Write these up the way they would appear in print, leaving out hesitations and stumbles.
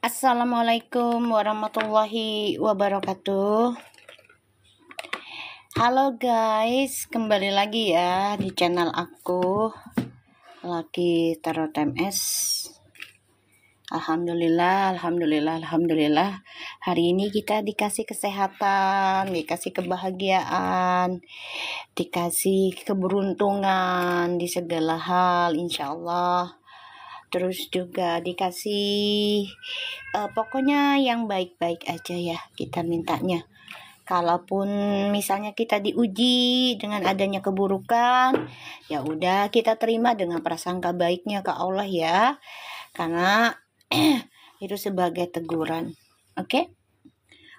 Assalamualaikum warahmatullahi wabarakatuh. Halo guys, kembali lagi ya di channel aku, lagi Tarot MS. Alhamdulillah. Hari ini kita dikasih kesehatan, dikasih kebahagiaan, dikasih keberuntungan di segala hal, insya Allah. Terus juga dikasih pokoknya yang baik-baik aja ya kita mintanya. Kalaupun misalnya kita diuji dengan adanya keburukan, ya udah kita terima dengan prasangka baiknya ke Allah ya. Karena itu sebagai teguran. Oke?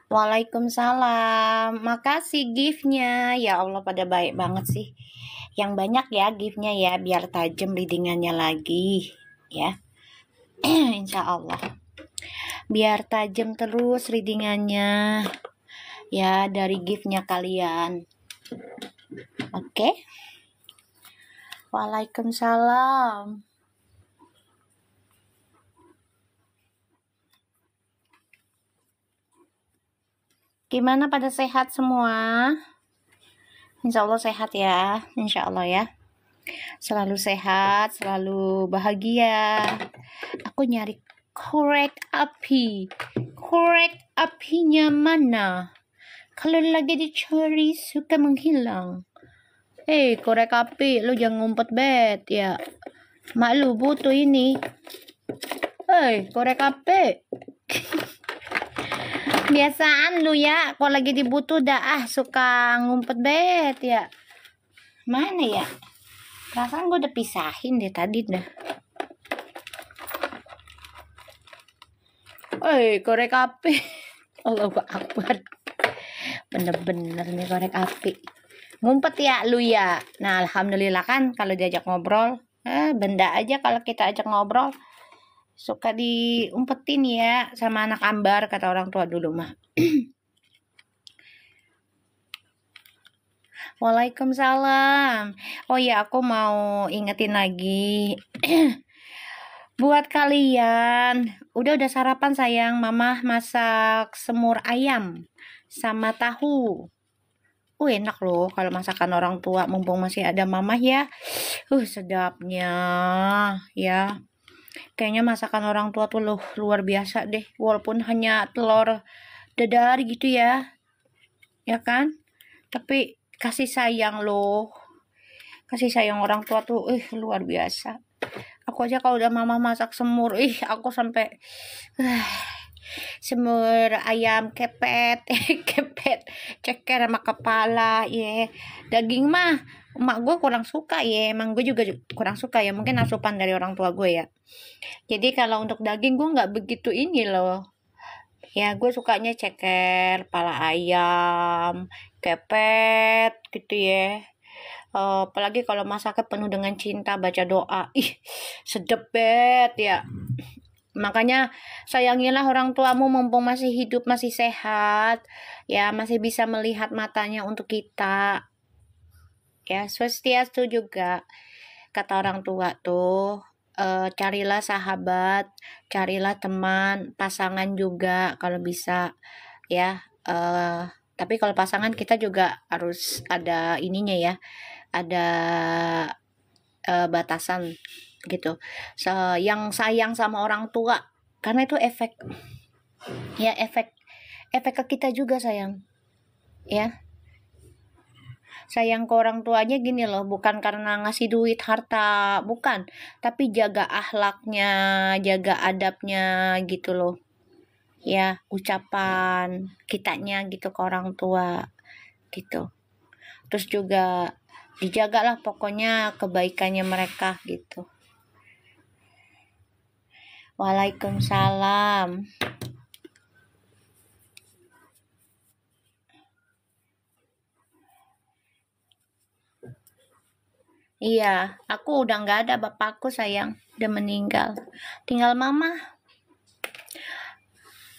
Waalaikumsalam. Makasih giftnya. Ya Allah, pada baik banget sih. Yang banyak ya giftnya ya, biar tajam readingannya lagi ya. Insya Allah. Biar tajam terus readingannya ya dari giftnya kalian. Oke? Waalaikumsalam. Gimana, pada sehat semua? Insya Allah sehat ya. Insya Allah ya. Selalu sehat, selalu bahagia. Aku nyari korek api. Korek apinya mana? Kalau lagi dicari suka menghilang. Korek api, lu jangan ngumpet bet ya. Mak lu butuh ini. Korek api. Biasaan lu ya, kalau lagi dibutuh dah suka ngumpet bet ya. Mana ya? Perasaan gue udah pisahin deh tadi dah. Korek api. Allahu Akbar. Bener-bener nih korek api. Ngumpet ya lu ya. Nah, alhamdulillah kan kalau diajak ngobrol, benda aja kalau kita ajak ngobrol suka diumpetin ya sama anak ambar, kata orang tua dulu mah. Waalaikumsalam. Oh ya, aku mau ingetin lagi. Buat kalian, udah sarapan sayang? Mama masak semur ayam sama tahu. Enak loh kalau masakan orang tua, mumpung masih ada mama ya. Sedapnya ya. Kayaknya masakan orang tua tuh luar biasa deh, walaupun hanya telur dadar gitu ya. Ya kan? Tapi kasih sayang loh. Kasih sayang orang tua tuh luar biasa. Aku aja kalau udah mama masak semur, aku sampai semur ayam kepet, ceker sama kepala ya. Daging mah emak gue kurang suka ya, emang gue juga kurang suka ya, mungkin asupan dari orang tua gue ya. Jadi kalau untuk daging gue nggak begitu ini loh ya, gue sukanya ceker, kepala ayam, kepet gitu ya. Apalagi kalau masaknya penuh dengan cinta, baca doa, sedep bet ya. Makanya sayangilah orang tuamu mumpung masih hidup, masih sehat ya, masih bisa melihat matanya untuk kita ya. Swastiastu juga kata orang tua tuh, carilah sahabat, carilah teman, pasangan juga kalau bisa ya. Tapi kalau pasangan kita juga harus ada ininya ya, ada batasan gitu. Yang sayang sama orang tua, karena itu efek ke kita juga sayang ya. Sayang ke orang tuanya gini loh, bukan karena ngasih duit, harta, bukan, tapi jaga akhlaknya, jaga adabnya gitu loh ya, ucapan kitanya gitu ke orang tua gitu. Terus juga dijagalah pokoknya kebaikannya mereka gitu. Waalaikumsalam. Iya, aku udah nggak ada, bapakku sayang, udah meninggal. Tinggal mama.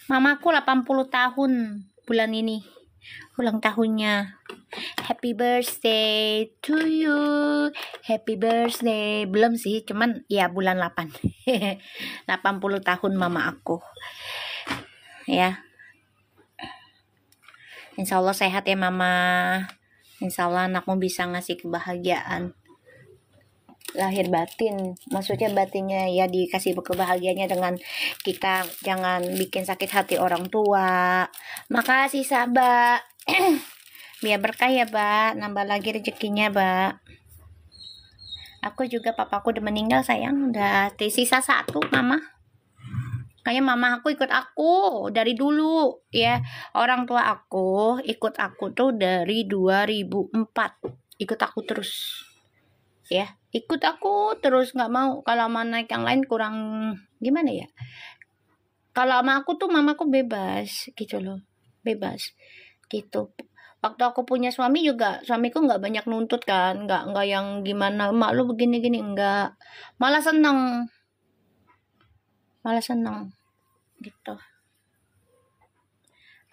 Mamaku 80 tahun bulan ini, ulang tahunnya. Happy birthday to you. Happy birthday. Belum sih, cuman ya bulan 8. 80 tahun mama aku. Ya. Insya Allah sehat ya mama. Insya Allah anakmu bisa ngasih kebahagiaan. Lahir batin, maksudnya batinnya ya dikasih kebahagiaannya dengan kita jangan bikin sakit hati orang tua. Makasih Sabak. Biar berkah ya, Mbak. Nambah lagi rezekinya, Mbak. Aku juga papaku udah meninggal, sayang. Udah sisa 1, Mama. Kayak mama aku ikut aku dari dulu, ya. Orang tua aku ikut aku tuh dari 2004. Ikut aku terus. Ya, ikut aku terus, nggak mau. Kalau mau naik yang lain kurang gimana ya? Kalau sama aku tuh mamaku bebas gitu loh. Bebas. Gitu. Waktu aku punya suami juga, suamiku nggak banyak nuntut kan, nggak yang gimana, mak lu begini-gini, nggak, malah seneng gitu.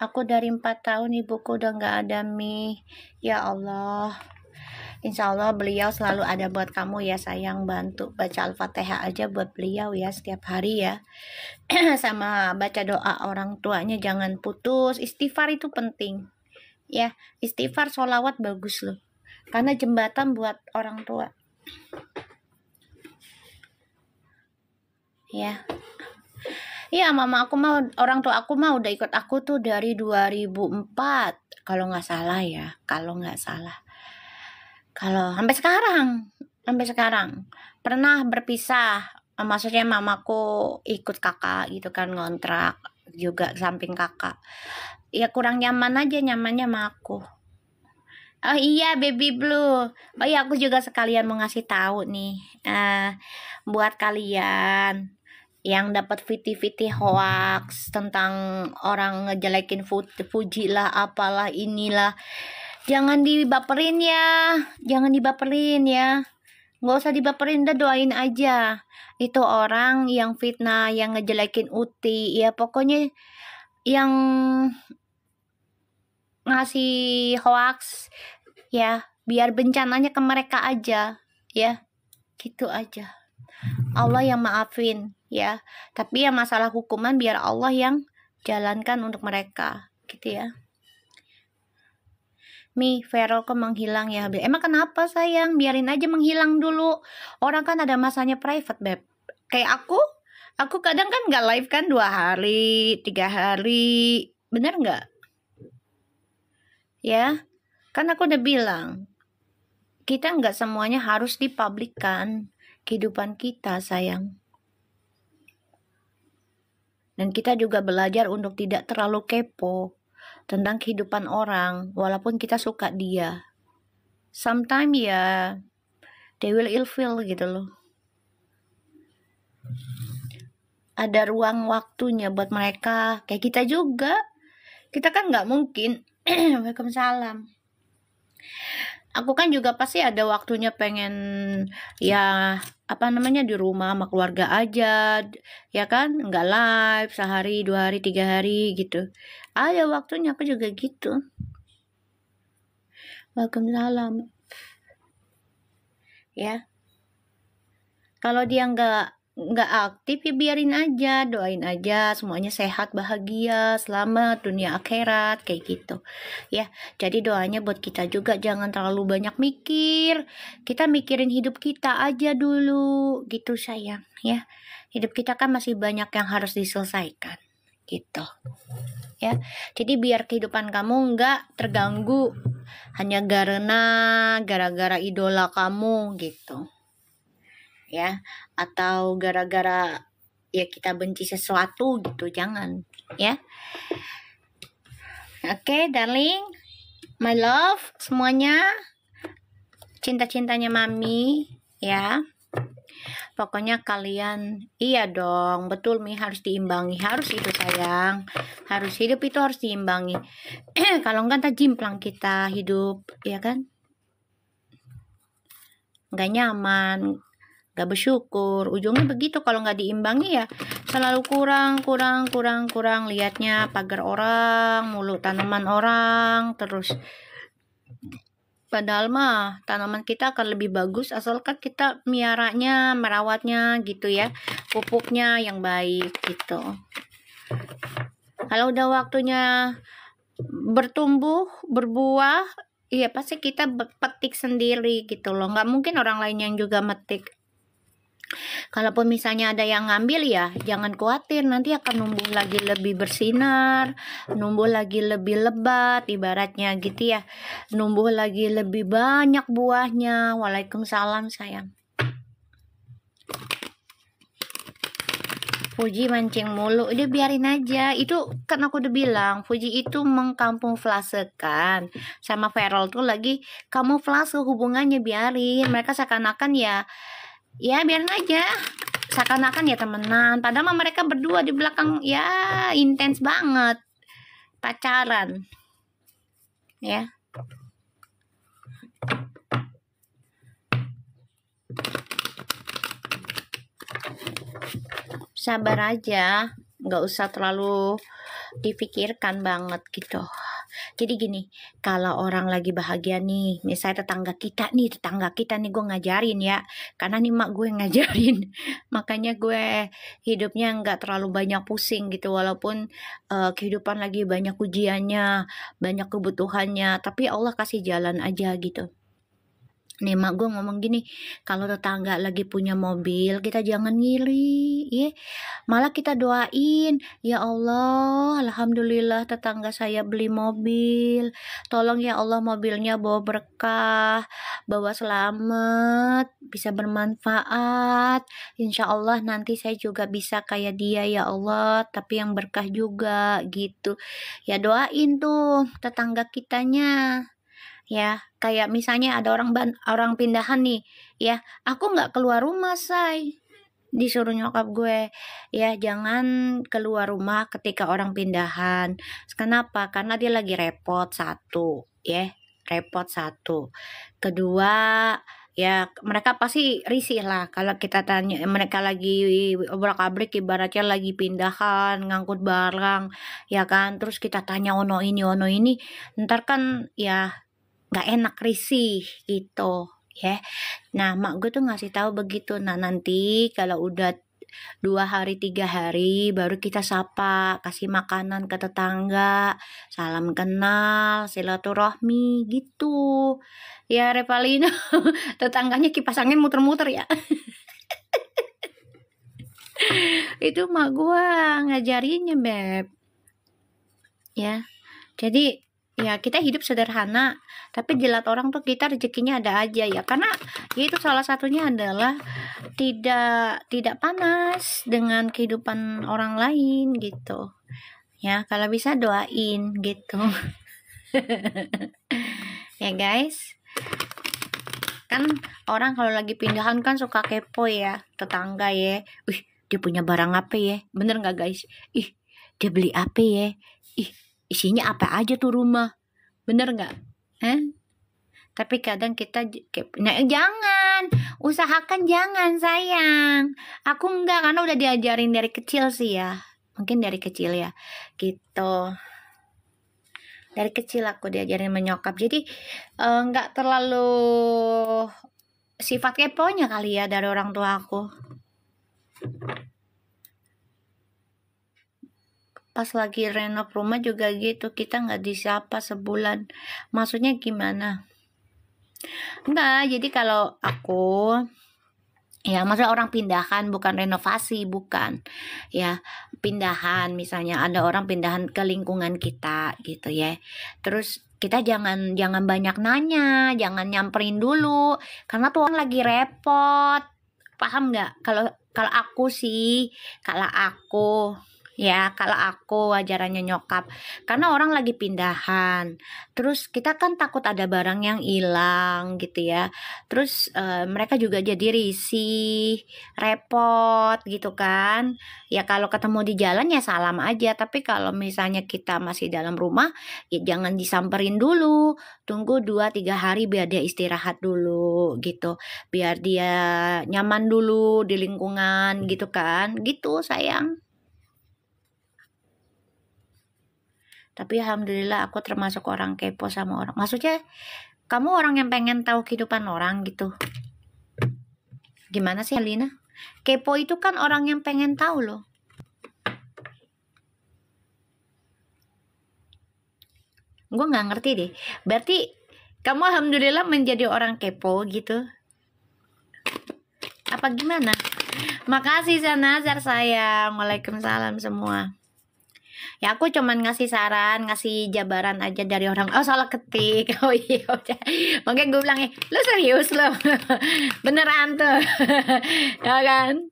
Aku dari 4 tahun ibuku udah nggak ada, Mi. Ya Allah, insya Allah beliau selalu ada buat kamu ya sayang. Bantu baca Al-Fatihah aja buat beliau ya setiap hari ya. Sama baca doa orang tuanya jangan putus. Istighfar itu penting ya, istighfar, sholawat bagus loh, karena jembatan buat orang tua ya. Iya, mama aku mau, orang tua aku mau udah ikut aku tuh dari 2004 kalau nggak salah ya, kalau sampai sekarang pernah berpisah. Maksudnya mamaku ikut kakak gitu kan, ngontrak juga samping kakak. Ya kurang nyaman aja, nyamannya sama aku. Oh iya, Baby Blue. Oh iya, aku juga sekalian mau ngasih tahu nih buat kalian yang dapat viti-viti hoax tentang orang ngejelekin Fuji lah, apalah inilah. Jangan dibaperin ya. Nggak usah dibaperin, dah doain aja. Itu orang yang fitnah, yang ngejelekin Uti, ya pokoknya yang ngasih hoax ya, biar bencananya ke mereka aja ya, gitu aja. Allah yang maafin ya, tapi ya masalah hukuman biar Allah yang jalankan untuk mereka gitu ya. Mi, Vero kok menghilang ya? Emang kenapa sayang? Biarin aja menghilang dulu. Orang kan ada masanya private, Beb. Kayak aku kadang kan nggak live kan 2 hari, 3 hari. Bener nggak? Ya, kan aku udah bilang, kita nggak semuanya harus dipublikkan kehidupan kita, sayang. Dan kita juga belajar untuk tidak terlalu kepo tentang kehidupan orang, walaupun kita suka dia. Sometimes ya, they will ilfeel gitu loh. Ada ruang waktunya buat mereka, kayak kita juga. Kita kan nggak mungkin. Waalaikumsalam. Aku kan juga pasti ada waktunya pengen ya di rumah sama keluarga aja ya kan, nggak live sehari 2 hari 3 hari gitu. Ada waktunya aku juga gitu. Waalaikumsalam. Ya, kalau dia nggak aktif ya biarin aja, doain aja semuanya sehat, bahagia, selamat dunia akhirat kayak gitu ya. Jadi doanya buat kita juga, jangan terlalu banyak mikir, kita mikirin hidup kita aja dulu gitu sayang ya. Hidup kita kan masih banyak yang harus diselesaikan gitu ya. Jadi biar kehidupan kamu nggak terganggu hanya gara-gara idola kamu gitu ya, atau gara-gara ya kita benci sesuatu gitu, jangan ya. Oke, darling, my love semuanya, cinta-cintanya mami ya. Pokoknya kalian, iya dong, betul Mi, harus diimbangi, harus itu sayang, harus hidup itu harus diimbangi. Kalau enggak tak jimplang kita hidup ya kan, nggak nyaman, gak bersyukur, ujungnya begitu. Kalau nggak diimbangi ya selalu kurang, lihatnya pagar orang mulu, tanaman orang terus Padahal mah tanaman kita akan lebih bagus asalkan kita miaranya, merawatnya gitu ya. Pupuknya yang baik gitu. Kalau udah waktunya bertumbuh, berbuah, iya pasti kita petik sendiri gitu loh. Nggak mungkin orang lain yang juga metik. Kalaupun misalnya ada yang ngambil ya jangan khawatir, nanti akan numbuh lagi lebih bersinar, numbuh lagi lebih lebat ibaratnya gitu ya, numbuh lagi lebih banyak buahnya. Waalaikumsalam sayang. Fuji mancing mulu, udah biarin aja. Itu kan aku udah bilang Fuji itu mengkamuflasekan sama Feral tuh lagi kamuflase hubungannya, biarin mereka seakan-akan ya biarin aja, seakan-akan ya temenan, padahal mah mereka berdua di belakang ya intens banget pacaran ya. Sabar aja, nggak usah terlalu dipikirkan banget gitu. Jadi gini, kalau orang lagi bahagia nih, misalnya tetangga kita nih gue ngajarin ya, karena nih mak gue ngajarin, makanya gue hidupnya nggak terlalu banyak pusing gitu, walaupun kehidupan lagi banyak ujiannya, banyak kebutuhannya, tapi Allah kasih jalan aja gitu. Nih mak gue ngomong gini, kalau tetangga lagi punya mobil, kita jangan ngiri, ya. Malah kita doain, ya Allah, alhamdulillah tetangga saya beli mobil. Tolong ya Allah mobilnya bawa berkah, bawa selamat, bisa bermanfaat. Insya Allah nanti saya juga bisa kayak dia ya Allah, tapi yang berkah juga gitu. Ya doain tuh tetangga kitanya. Ya, kayak misalnya ada orang pindahan nih, ya, aku nggak keluar rumah, say. Disuruh nyokap gue, ya jangan keluar rumah ketika orang pindahan. Kenapa? Karena dia lagi repot, satu, ya, repot satu. Kedua, ya mereka pasti risih lah kalau kita tanya, mereka lagi obrak-abrik ibaratnya lagi pindahan, ngangkut barang, ya kan, terus kita tanya ono ini, ntar kan ya nggak enak, risih gitu ya. Nah mak gue tuh ngasih tahu begitu. Nah nanti kalau udah 2 hari 3 hari baru kita sapa, kasih makanan ke tetangga, salam kenal, silaturahmi gitu ya Revalina. Tetangganya kipas angin muter-muter ya. Itu mak gue ngajarinnya beb ya. Jadi ya kita hidup sederhana, tapi dilihat orang tuh kita rezekinya ada aja ya, karena ya itu salah satunya adalah tidak panas dengan kehidupan orang lain gitu ya. Kalau bisa doain gitu. Ya guys, kan orang kalau lagi pindahan kan suka kepo ya tetangga ya. Dia punya barang apa ya, bener nggak guys? Dia beli apa ya, isinya apa aja tuh rumah, bener nggak? Tapi kadang kita jangan, usahakan jangan sayang. Aku enggak, karena udah diajarin dari kecil sih ya, mungkin dari kecil ya gitu. Dari kecil aku diajarin menyokap, jadi enggak terlalu sifat keponya kali ya dari orang tua aku. Pas lagi renov rumah juga gitu, kita nggak disapa sebulan. Maksudnya gimana? Enggak, jadi kalau aku ya maksudnya orang pindahan, bukan renovasi, bukan ya, pindahan. Misalnya ada orang pindahan ke lingkungan kita gitu ya, terus kita jangan banyak nanya, jangan nyamperin dulu karena tuh orang lagi repot, paham nggak? Kalau aku sih, kalau aku ajarannya nyokap, karena orang lagi pindahan, terus kita kan takut ada barang yang hilang gitu ya, terus mereka juga jadi risih, repot gitu kan ya. Kalau ketemu di jalan ya salam aja, tapi kalau misalnya kita masih dalam rumah ya jangan disamperin dulu, tunggu 2-3 hari biar dia istirahat dulu gitu, biar dia nyaman dulu di lingkungan gitu kan, gitu sayang. Tapi alhamdulillah aku termasuk orang kepo sama orang, maksudnya Kamu orang yang pengen tahu kehidupan orang gitu. Gimana sih Alina? Kepo itu kan orang yang pengen tahu loh. Gue nggak ngerti deh. Berarti kamu alhamdulillah menjadi orang kepo gitu. Apa gimana? Makasih Sanazar sayang. Waalaikumsalam semua. Ya aku cuman ngasih saran, ngasih jabaran aja dari orang. Oh salah ketik. Oh iya udah. Makanya gue bilang lu serius lo. Beneran tuh. Ya kan?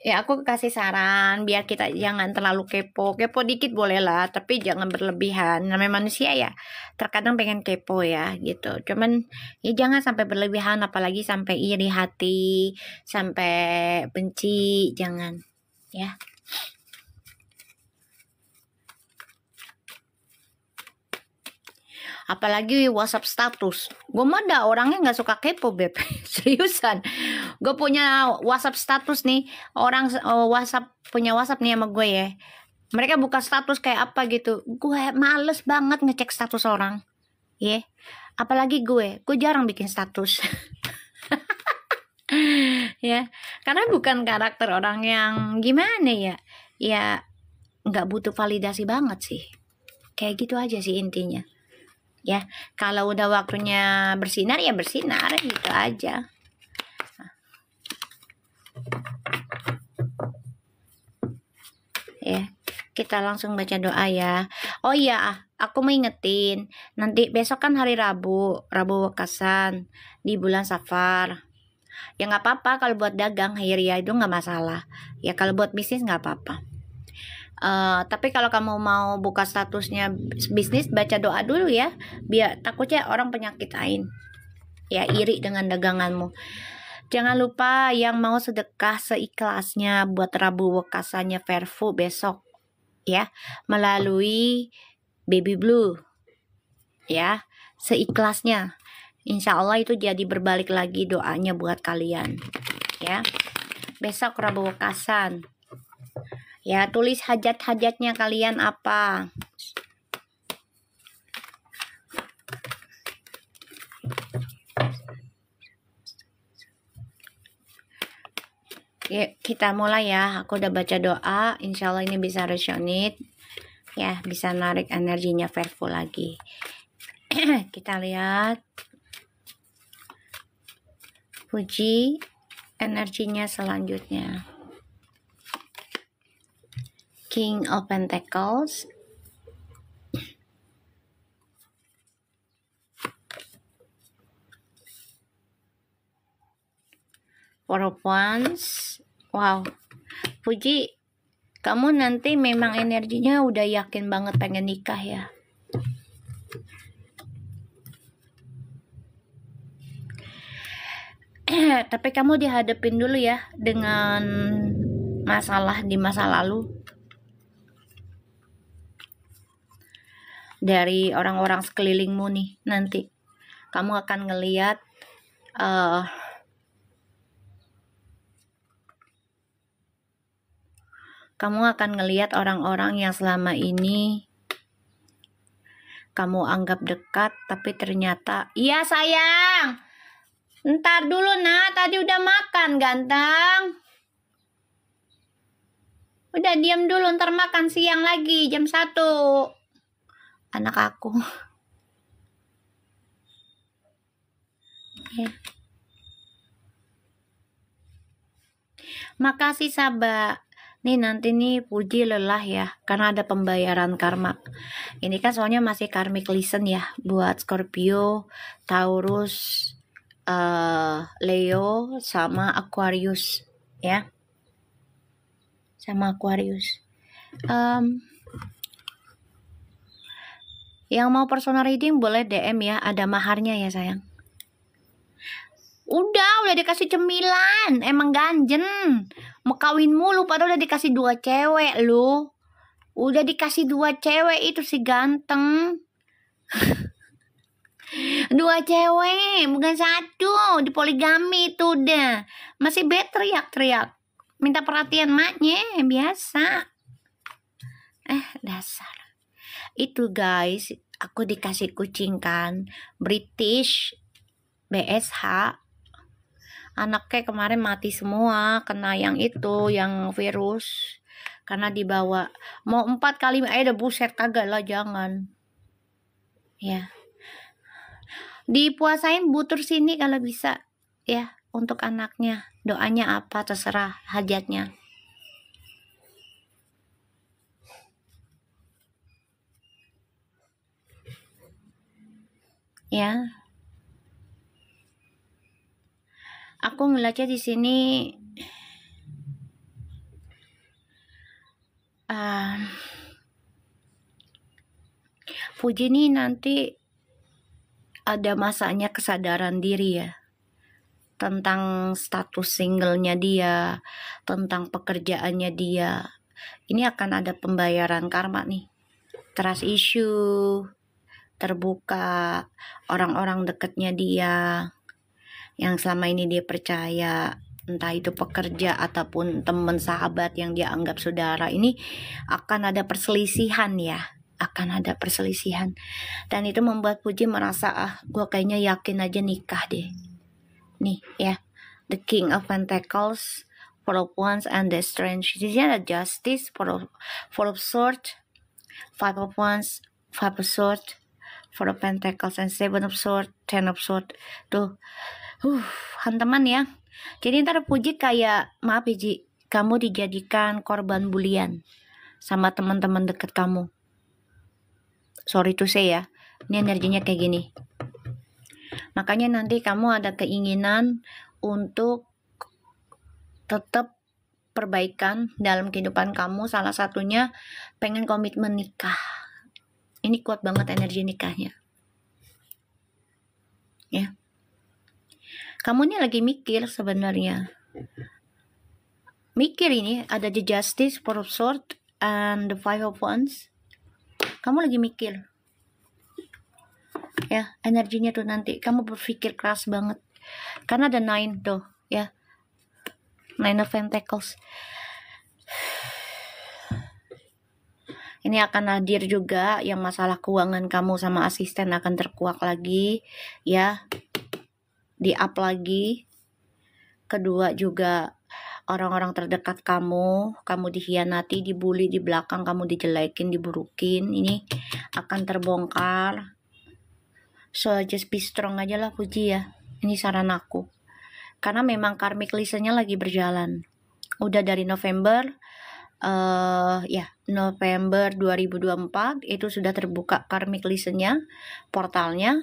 Ya aku kasih saran biar kita jangan terlalu kepo. Kepo dikit boleh lah, tapi jangan berlebihan. Namanya manusia ya, terkadang pengen kepo ya gitu. Cuman ya jangan sampai berlebihan, apalagi sampai iri hati, sampai benci, jangan ya. Apalagi WhatsApp status. Gue mah ada orangnya nggak suka kepo beb. Seriusan. Gue punya WhatsApp status nih. Orang WhatsApp punya WhatsApp nih sama gue ya. Mereka buka status kayak apa gitu. Gue males banget ngecek status orang. Ya. Apalagi gue jarang bikin status. Ya. Karena bukan karakter orang yang gimana ya. Ya nggak butuh validasi banget sih. Kayak gitu aja sih intinya. Ya, kalau udah waktunya bersinar ya bersinar gitu aja. Ya, kita langsung baca doa ya. Oh iya, aku mau ingetin, nanti besok kan hari Rabu Wekasan di bulan Safar. Ya nggak apa-apa kalau buat dagang ya itu nggak masalah. Ya kalau buat bisnis nggak apa-apa. Tapi kalau kamu mau buka statusnya bisnis, baca doa dulu ya, biar takutnya orang penyakit ain ya, iri dengan daganganmu. Jangan lupa yang mau sedekah seikhlasnya buat Rabu Wekasannya Verfu besok ya, melalui Baby Blue ya, seikhlasnya. Insya Allah itu jadi berbalik lagi doanya buat kalian ya. Besok Rabu Wekasan ya, tulis hajat-hajatnya kalian apa. Ya, kita mulai ya. Aku udah baca doa. Insya Allah ini bisa resonate. Ya, bisa narik energinya Verfu lagi. Kita lihat. Puji energinya selanjutnya. King of Pentacles, Four of Wands. Wow, Puji, kamu nanti memang energinya udah yakin banget pengen nikah ya. Tapi kamu dihadapin dulu ya dengan masalah di masa lalu. Dari orang-orang sekelilingmu nih, nanti kamu akan ngeliat orang-orang yang selama ini kamu anggap dekat, tapi ternyata iya sayang, ntar dulu nah, tadi udah makan ganteng, udah diam dulu, ntar makan siang lagi jam 1. Anak aku ya. Makasih Sabah. Nih nanti nih Puji lelah ya, karena ada pembayaran karma. Ini kan soalnya masih karmic lesson ya, buat Scorpio, Taurus, Leo, sama Aquarius ya, sama Aquarius. Yang mau personal reading boleh DM ya, ada maharnya ya sayang. Udah dikasih cemilan, emang ganjen. Mau kawin mulu padahal udah dikasih 2 cewek lu. Udah dikasih 2 cewek itu si ganteng. 2 cewek, bukan 1. Di poligami itu udah. Masih teriak-teriak. Minta perhatian maknya, biasa. Dasar. Itu guys, aku dikasih kucing kan, British BSH. Anaknya kemarin mati semua kena yang itu, yang virus, karena dibawa mau 4 kali udah buset, kagak lah, jangan ya. Dipuasain butur sini kalau bisa ya, untuk anaknya. Doanya apa terserah, hajatnya ya. Aku ngeliatnya di sini Puji nih nanti ada masanya kesadaran diri ya, tentang status singlenya dia, tentang pekerjaannya dia. Ini akan ada pembayaran karma nih. Trust issue terbuka, orang-orang dekatnya dia yang selama ini dia percaya, entah itu pekerja ataupun teman sahabat yang dia anggap saudara, ini akan ada perselisihan ya, akan ada perselisihan. Dan itu membuat Puji merasa, gue kayaknya yakin aja nikah deh. Nih ya, the King of Pentacles, Four of Wands, and the Strength. Di sini ada Justice, Four of Swords, Five of Wands, Five of Swords, Four of Pentacles, and Seven of Swords, Ten of Swords. Tuh, hantaman ya. Jadi ntar Puji kayak, maaf ya Ji, kamu dijadikan korban bulian sama teman-teman dekat kamu. Sorry to say ya, ini energinya kayak gini. Makanya nanti kamu ada keinginan untuk tetap perbaikan dalam kehidupan kamu. Salah satunya pengen komitmen nikah. Ini kuat banget energi nikahnya. Ya. Kamu ini lagi mikir sebenarnya. Mikir ini ada the Justice, Four of Swords, and the Five of Wands. Kamu lagi mikir. Ya, energinya tuh nanti kamu berpikir keras banget. Karena ada Nine tuh, ya. Nine of Pentacles. Ini akan hadir juga yang masalah keuangan kamu sama asisten akan terkuak lagi, ya. Di up lagi. Kedua juga orang-orang terdekat kamu dikhianati, dibully di belakang, kamu dijelekin, diburukin, ini akan terbongkar. So just be strong aja lah Puji ya. Ini saran aku. Karena memang karmic listennya lagi berjalan. Udah dari November, November 2024 itu sudah terbuka karmic listennya, portalnya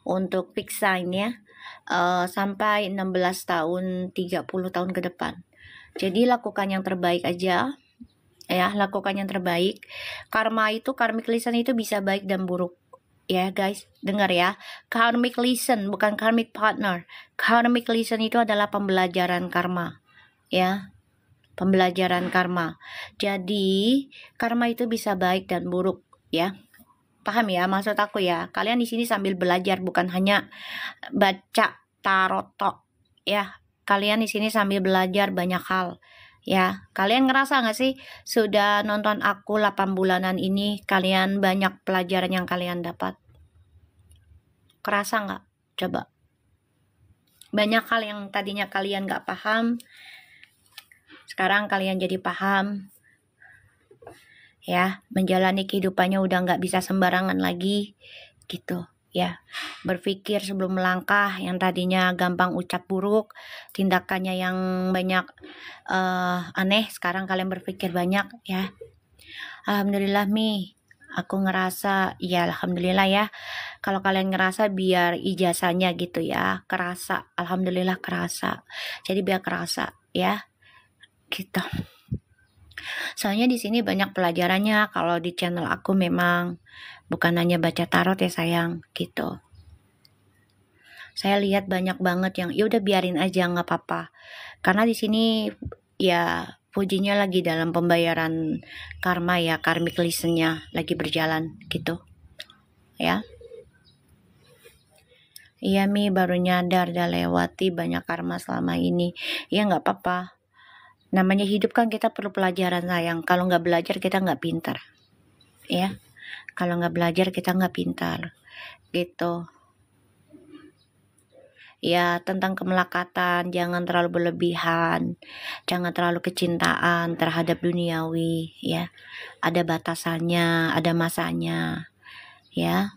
untuk fix sign ya, sampai 16 tahun, 30 tahun ke depan. Jadi lakukan yang terbaik aja ya, lakukan yang terbaik. Karma itu, karmic listen itu bisa baik dan buruk. Ya guys, dengar ya, karmic listen bukan karmic partner. Karmic listen itu adalah pembelajaran karma, ya, pembelajaran karma. Jadi karma itu bisa baik dan buruk, ya. Paham ya maksud aku ya? Kalian di sini sambil belajar, bukan hanya baca tarot tok, ya. Kalian di sini sambil belajar banyak hal. Ya, kalian ngerasa gak sih sudah nonton aku 8 bulanan ini, kalian banyak pelajaran yang kalian dapat? Kerasa gak? Coba. Banyak hal yang tadinya kalian gak paham, sekarang kalian jadi paham. Ya, menjalani kehidupannya udah gak bisa sembarangan lagi, gitu. Ya, berpikir sebelum melangkah. Yang tadinya gampang ucap buruk, tindakannya yang banyak aneh, sekarang kalian berpikir banyak ya. Alhamdulillah Mi, aku ngerasa, ya alhamdulillah ya. Kalau kalian ngerasa biar ijazahnya gitu ya, kerasa. Alhamdulillah kerasa. Jadi biar kerasa ya, gitu. Soalnya di sini banyak pelajarannya. Kalau di channel aku memang bukan hanya baca tarot ya sayang, gitu. Saya lihat banyak banget yang ya udah biarin aja, nggak apa-apa. Karena di sini ya Pujinya lagi dalam pembayaran karma ya, karmic listennya lagi berjalan gitu. Ya. Iya Mi, baru nyadar udah lewati banyak karma selama ini. Ya nggak apa-apa. Namanya hidup kan kita perlu pelajaran sayang. Kalau nggak belajar kita nggak pintar. Ya. Kalau nggak belajar kita nggak pintar gitu. Ya, tentang kemelekatan, jangan terlalu berlebihan, jangan terlalu kecintaan terhadap duniawi, ya. Ada batasannya, ada masanya, ya.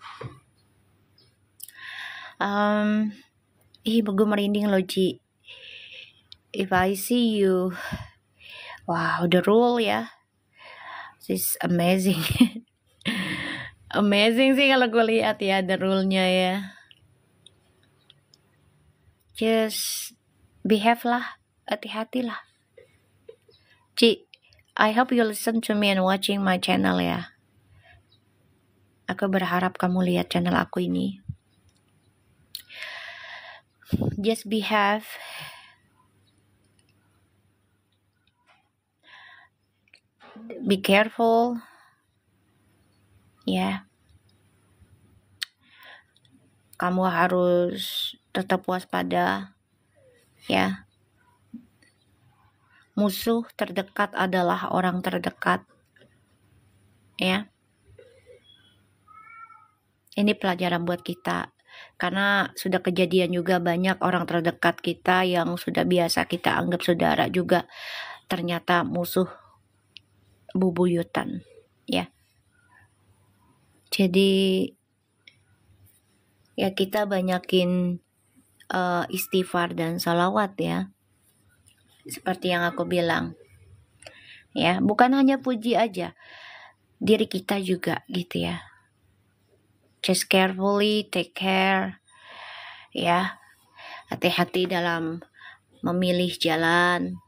Gue merinding loh, Ji. If I see you, wow, the rule ya, this amazing, amazing sih kalau gue lihat ya the rule-nya ya. Just behave lah, hati-hati lah. Ci, I hope you listen to me and watching my channel ya. Aku berharap kamu lihat channel aku ini. Just behave. Be careful. Ya. Kamu harus tetap waspada. Ya. Musuh terdekat adalah orang terdekat. Ya. Ini pelajaran buat kita. Karena sudah kejadian juga banyak orang terdekat kita yang sudah biasa kita anggap saudara juga ternyata musuh bubuyutan, ya. Jadi ya kita banyakin istighfar dan salawat ya. Seperti yang aku bilang. Ya, bukan hanya puji aja. Diri kita juga gitu ya. Just carefully take care. Ya. Hati-hati dalam memilih jalan.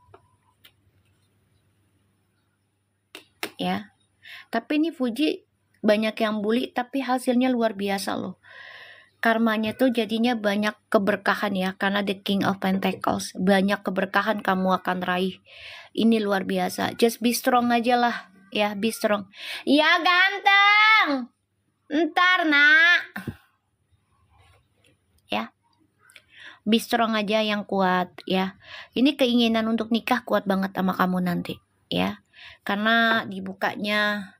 Ya. Tapi ini Fuji banyak yang bully tapi hasilnya luar biasa loh. Karmanya tuh jadinya banyak keberkahan ya, karena the King of Pentacles. Banyak keberkahan kamu akan raih. Ini luar biasa. Just be strong aja lah. Ya, be strong. Ya ganteng. Ntar nak. Ya. Be strong aja yang kuat ya. Ini keinginan untuk nikah kuat banget sama kamu nanti. Ya. Karena dibukanya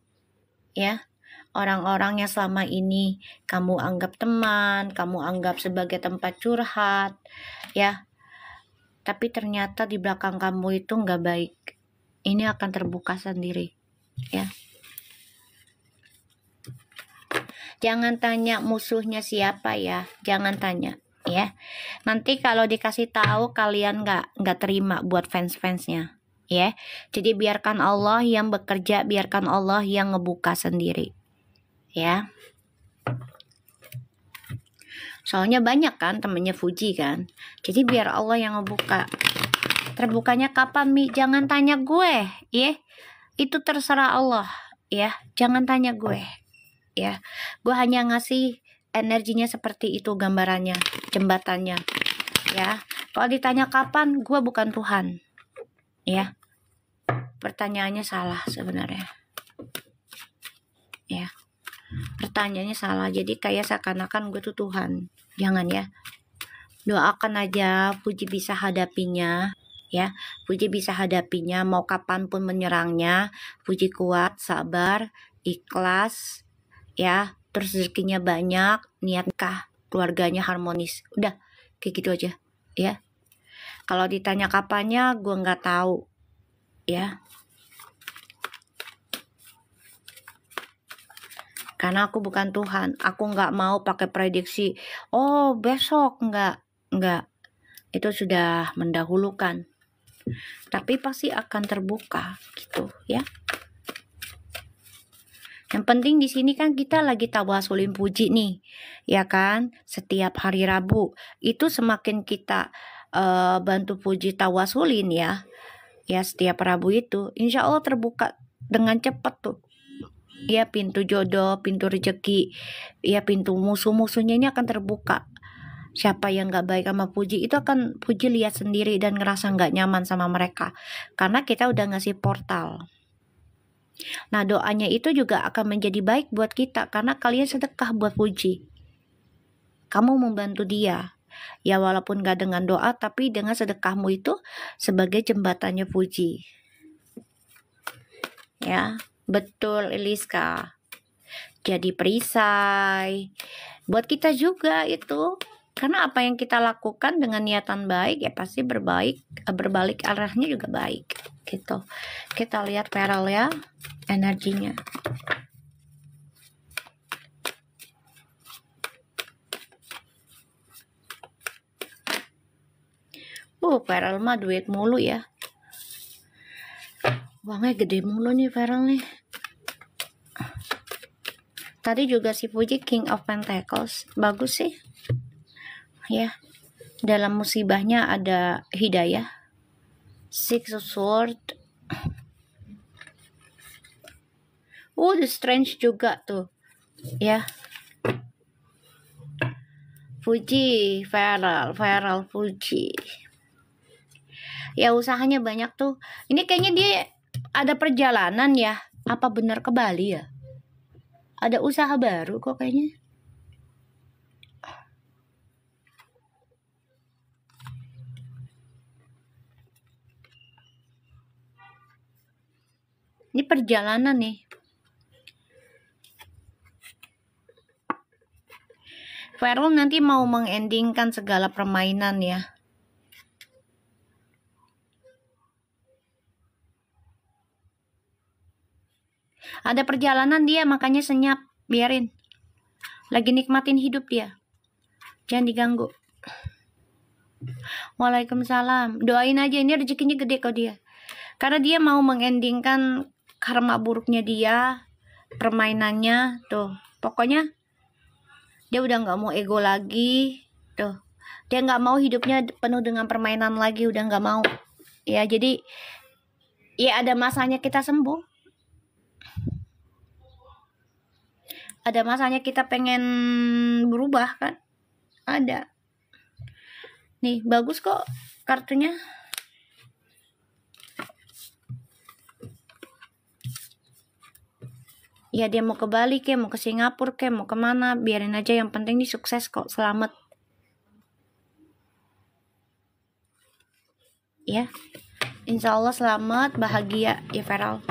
ya. Orang-orang yang selama ini kamu anggap teman, kamu anggap sebagai tempat curhat, ya. Tapi ternyata di belakang kamu itu nggak baik. Ini akan terbuka sendiri, ya. Jangan tanya musuhnya siapa ya, jangan tanya, ya. Nanti kalau dikasih tahu kalian nggak terima buat fans-fansnya, ya. Jadi biarkan Allah yang bekerja, biarkan Allah yang ngebuka sendiri. Ya, soalnya banyak kan temennya Fuji kan, jadi biar Allah yang ngebuka. Terbukanya kapan Mi? Jangan tanya gue, ya. Itu terserah Allah, ya. Jangan tanya gue, ya. Gue hanya ngasih energinya seperti itu, gambarannya, jembatannya, ya. Kalau ditanya kapan, gue bukan Tuhan, ya. Pertanyaannya salah sebenarnya, ya. Pertanyaannya salah, jadi kayak seakan-akan gue tuh Tuhan. Jangan ya. Doakan aja Fuji bisa hadapinya, ya. Fuji bisa hadapinya, mau kapanpun menyerangnya. Fuji kuat, sabar, ikhlas, ya. Terus rezekinya banyak, niat nikah, keluarganya harmonis. Udah, kayak gitu aja, ya. Kalau ditanya kapannya, gue nggak tahu, ya. Karena aku bukan Tuhan, aku nggak mau pakai prediksi. Oh besok, nggak. Itu sudah mendahulukan. Tapi pasti akan terbuka, gitu ya. Yang penting di sini kan kita lagi tawasulin Fuji nih, ya kan? Setiap hari Rabu itu semakin kita bantu Fuji tawasulin ya. Ya setiap Rabu itu, insya Allah terbuka dengan cepat tuh. Ya pintu jodoh, pintu rezeki, ya pintu musuh-musuhnya ini akan terbuka. Siapa yang gak baik sama Fuji itu akan Fuji lihat sendiri dan ngerasa gak nyaman sama mereka. Karena kita udah ngasih portal. Nah doanya itu juga akan menjadi baik buat kita karena kalian sedekah buat Fuji. Kamu membantu dia. Ya walaupun gak dengan doa tapi dengan sedekahmu itu sebagai jembatannya Fuji. Ya. Betul Eliska. jadi perisai. Buat kita juga itu. Karena apa yang kita lakukan dengan niatan baik ya pasti berbalik arahnya juga baik gitu. Kita lihat Feral ya, energinya. Feral mah duit mulu ya. Uangnya gede mulu nih Feral nih. Tadi juga si Fuji King of Pentacles, bagus sih. Ya, dalam musibahnya ada hidayah. Six of Swords. The Strange juga tuh. Ya. Fuji, Feral, Fuji. Ya usahanya banyak tuh. Ini kayaknya dia ada perjalanan ya. Apa benar ke Bali ya? Ada usaha baru kok kayaknya. Ini perjalanan nih. Feral nanti mau mengendingkan segala permainan ya. Ada perjalanan dia, makanya senyap. Biarin. Lagi nikmatin hidup dia. Jangan diganggu. Waalaikumsalam. Doain aja, ini rezekinya gede kok dia. Karena dia mau mengendingkan karma buruknya dia, permainannya tuh. Pokoknya dia udah nggak mau ego lagi tuh. Dia nggak mau hidupnya penuh dengan permainan lagi, udah nggak mau. Ya jadi ya ada masanya kita sembuh. Ada masanya kita pengen berubah kan? Ada. Nih bagus kok kartunya. Ya dia mau ke Bali ke, mau ke Singapura ke, mau kemana, biarin aja, yang penting dia sukses kok, selamat. Ya, insya Allah selamat, bahagia ya Feral.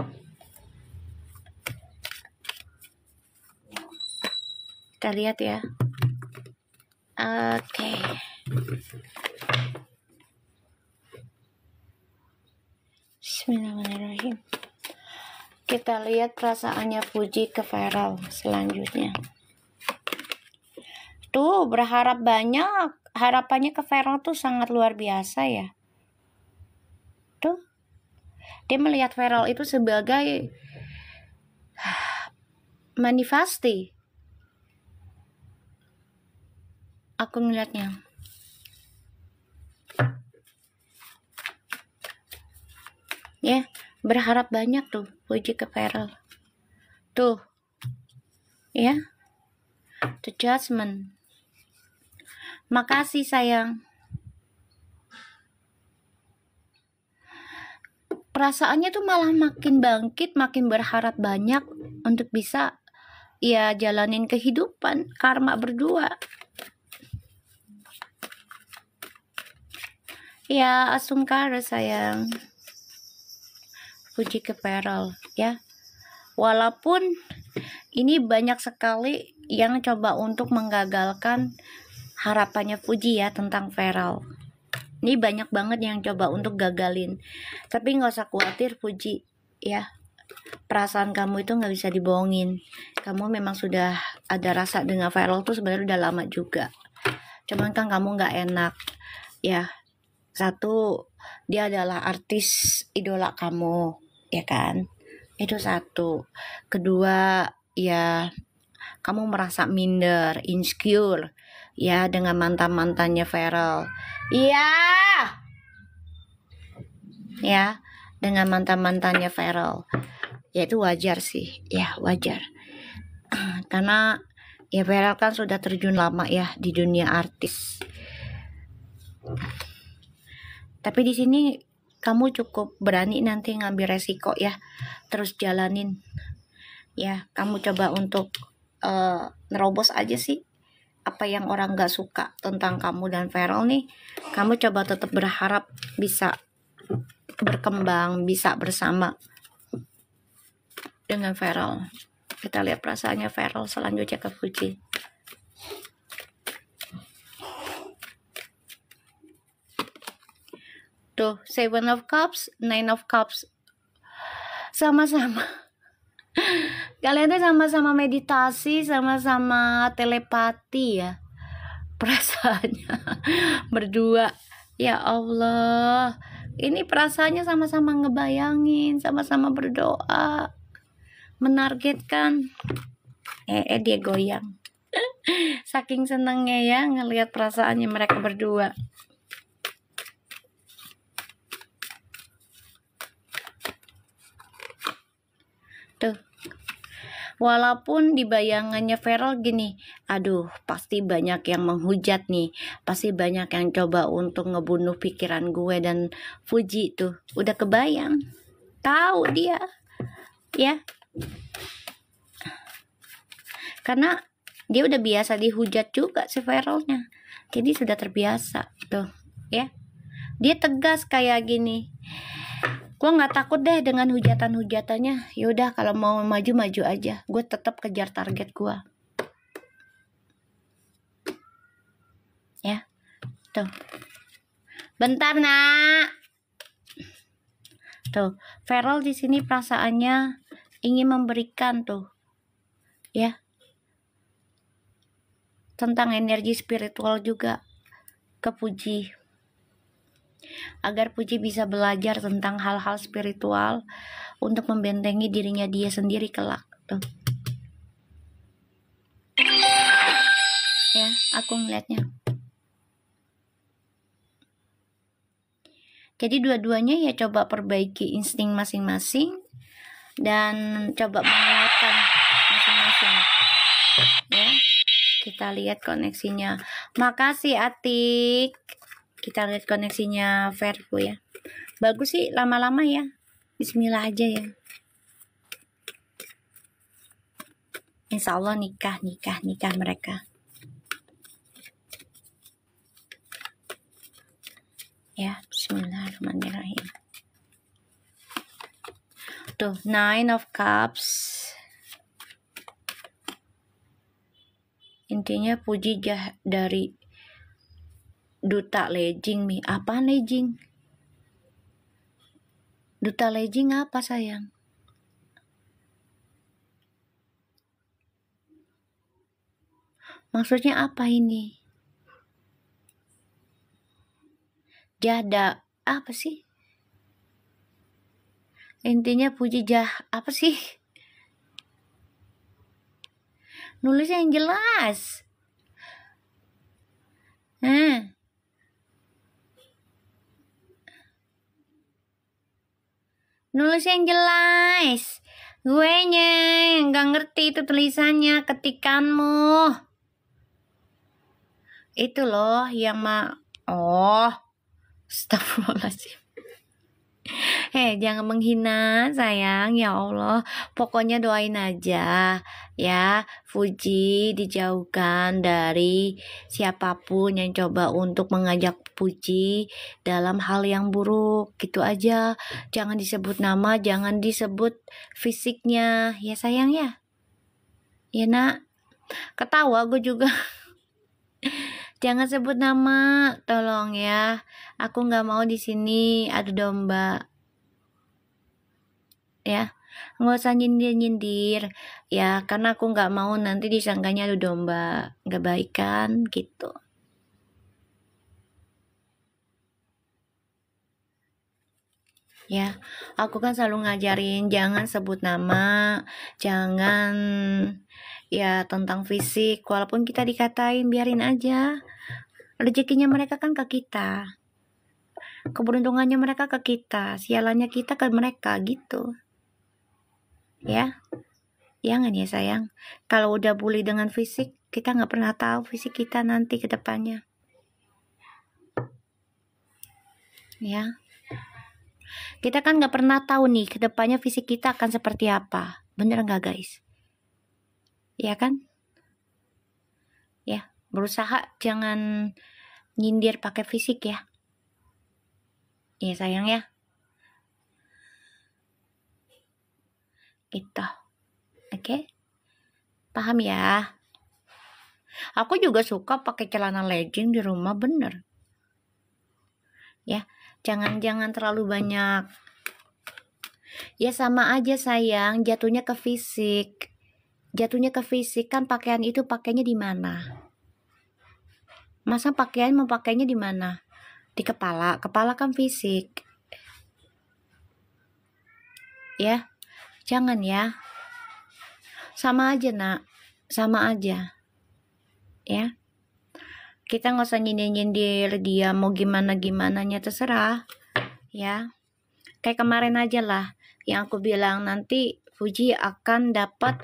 Kita lihat ya. Oke. Bismillahirrahmanirrahim. Kita lihat perasaannya Fuji ke Feral selanjutnya. Tuh berharap banyak. Harapannya ke Feral tuh sangat luar biasa ya. Tuh. Dia melihat Feral itu sebagai manifesti. Aku ngeliatnya. Ya, berharap banyak tuh Fuji ke Feral. Tuh. Ya. The Judgment. Makasih sayang. Perasaannya tuh malah makin bangkit, makin berharap banyak untuk bisa ya jalanin kehidupan karma berdua. Ya asungkara sayang. Fuji ke Feral ya. Walaupun ini banyak sekali yang coba untuk menggagalkan harapannya Fuji ya tentang Feral. Ini banyak banget yang coba untuk gagalin. Tapi nggak usah khawatir Fuji ya. Perasaan kamu itu nggak bisa dibohongin. Kamu memang sudah ada rasa dengan Feral tuh sebenarnya udah lama juga. Cuman kan kamu nggak enak ya. Satu, dia adalah artis idola kamu ya kan. Itu satu. Kedua, ya kamu merasa minder, insecure ya dengan mantan-mantannya Feral. Iya. Ya, dengan mantan-mantannya Feral. Ya itu wajar sih. Ya, wajar. Karena ya Feral kan sudah terjun lama ya di dunia artis. Tapi di sini kamu cukup berani nanti ngambil resiko ya, terus jalanin ya. Kamu coba untuk nerobos aja sih apa yang orang gak suka tentang kamu dan Feral nih. Kamu coba tetap berharap bisa berkembang, bisa bersama dengan Feral Kita lihat perasaannya Feral selanjutnya ke Fuji. Tuh, Seven of Cups, Nine of Cups. Sama-sama. Kalian tuh sama-sama meditasi, sama-sama telepati ya. Perasaannya berdua. Ya Allah. Ini perasaannya sama-sama ngebayangin, sama-sama berdoa. Menargetkan. Dia goyang. Saking senangnya ya ngelihat perasaannya mereka berdua. Tuh. Walaupun di bayangannya Feral gini, aduh pasti banyak yang menghujat nih, pasti banyak yang coba untuk ngebunuh pikiran gue dan Fuji tuh, udah kebayang, tahu dia, ya, karena dia udah biasa dihujat juga si Feralnya, jadi sudah terbiasa tuh, ya, dia tegas kayak gini. Gue nggak takut deh dengan hujatan-hujatannya. Yaudah kalau mau maju aja. Gue tetap kejar target gue. Ya, tuh. Bentar nak. Tuh, Feral di sini perasaannya ingin memberikan tuh, ya, tentang energi spiritual juga ke Fuji. Agar Fuji bisa belajar tentang hal-hal spiritual untuk membentengi dirinya dia sendiri kelak. Tuh. Ya, aku ngeliatnya. Jadi dua-duanya ya coba perbaiki insting masing-masing dan coba menguatkan masing-masing. Ya, kita lihat koneksinya. Makasih Atik. Kita lihat koneksinya Verbu ya. Bagus sih lama-lama ya. Bismillah aja ya. Insya Allah nikah mereka. Ya, bismillahirrahmanirrahim. Tuh, Nine of Cups. Intinya Fuji dari duta Lejing nih. Apa Lejing? Duta Lejing apa sayang? Maksudnya apa ini? Jada apa sih? Intinya Fuji apa sih? Nulis yang jelas. Nulis yang jelas. Gue nggak ngerti itu tulisannya, ketikanmu. Itu loh yang oh, astagfirullahaladzim. Jangan menghina sayang, ya Allah. Pokoknya doain aja ya, Fuji dijauhkan dari siapapun yang coba untuk mengajak Fuji dalam hal yang buruk, gitu aja. Jangan disebut nama, jangan disebut fisiknya, ya sayang ya. Ya nak, ketawa gue juga. Jangan sebut nama, tolong ya. Aku nggak mau di sini adu domba. Ya, nggak usah nyindir ya, karena aku nggak mau nanti disangkanya adu domba, nggak baik kan gitu. Ya, aku kan selalu ngajarin jangan sebut nama, jangan ya tentang fisik, walaupun kita dikatain biarin aja. Rezekinya mereka kan ke kita, keberuntungannya mereka ke kita, sialannya kita ke mereka gitu. Ya, jangan ya sayang. Kalau udah bully dengan fisik, kita nggak pernah tahu fisik kita nanti ke depannya. Ya, kita kan nggak pernah tahu nih ke depannya fisik kita akan seperti apa. Bener nggak guys? Ya kan? Ya, berusaha jangan nyindir pakai fisik ya. Ya sayang ya. Gitu. Oke? Paham ya? Aku juga suka pakai celana legging di rumah, bener. Ya, jangan terlalu banyak. Ya sama aja sayang, jatuhnya ke fisik. Jatuhnya ke fisik kan pakaian itu pakainya di mana? Masa pakaian mau pakainya di mana? Di kepala. Kepala kan fisik. Ya, jangan ya. Sama aja nak, sama aja. Ya, kita nggak usah nyindir-nyindir dia mau gimana-gimananya, terserah. Ya, kayak kemarin aja lah yang aku bilang nanti Fuji akan dapat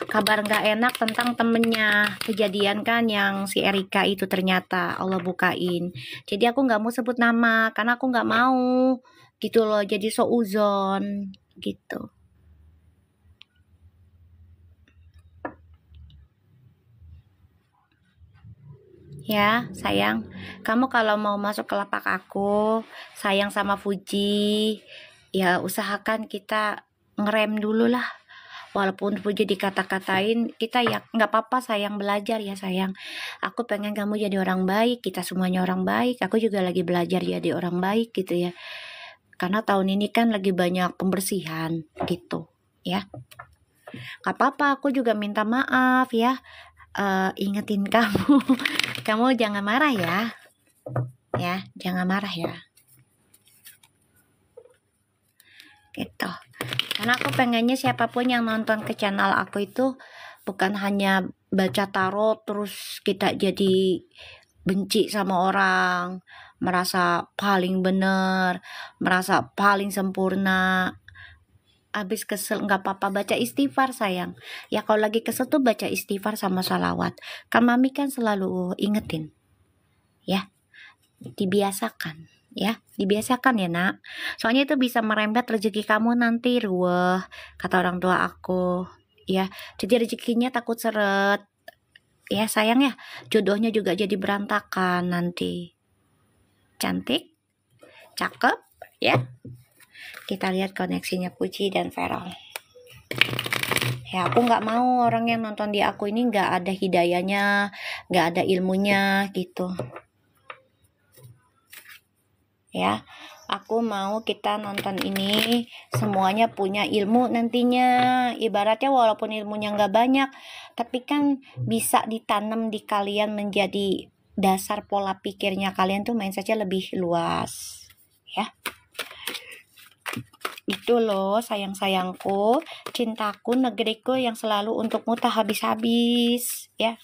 kabar nggak enak tentang temennya. Kejadian kan yang si Erika itu ternyata Allah bukain. Jadi aku nggak mau sebut nama karena aku nggak mau gitu loh, jadi souzon gitu. Ya sayang, kamu kalau mau masuk ke lapak aku, sayang sama Fuji, ya usahakan kita ngerem dulu lah. Walaupun Fuji dikata-katain, kita ya nggak apa-apa sayang, belajar ya sayang. Aku pengen kamu jadi orang baik, kita semuanya orang baik. Aku juga lagi belajar jadi orang baik gitu ya. Karena tahun ini kan lagi banyak pembersihan gitu ya. Gak apa-apa, aku juga minta maaf ya. Ingetin kamu. Kamu jangan marah ya. Ya, jangan marah ya. Gitu. Karena aku pengennya siapapun yang nonton ke channel aku itu bukan hanya baca tarot terus kita jadi benci sama orang, merasa paling bener, merasa paling sempurna. Abis kesel nggak apa-apa, baca istighfar sayang. Ya kalau lagi kesel tuh baca istighfar sama sholawat. Kan mami kan selalu ingetin. Ya, dibiasakan. Ya, dibiasakan ya nak. Soalnya itu bisa merembet rezeki kamu nanti, ruweh, kata orang tua aku. Ya, jadi rezekinya takut seret. Ya sayang ya, jodohnya juga jadi berantakan nanti. Cantik, cakep, ya. Kita lihat koneksinya Puji dan Feral. Ya aku nggak mau orang yang nonton di aku ini nggak ada hidayahnya, nggak ada ilmunya gitu. Ya, aku mau kita nonton ini semuanya punya ilmu nantinya. Ibaratnya walaupun ilmunya nggak banyak, tapi kan bisa ditanam di kalian menjadi dasar pola pikirnya kalian tuh mindsetnya lebih luas. Ya. Itu loh sayang-sayangku, cintaku, negeriku yang selalu untukmu tak habis-habis ya.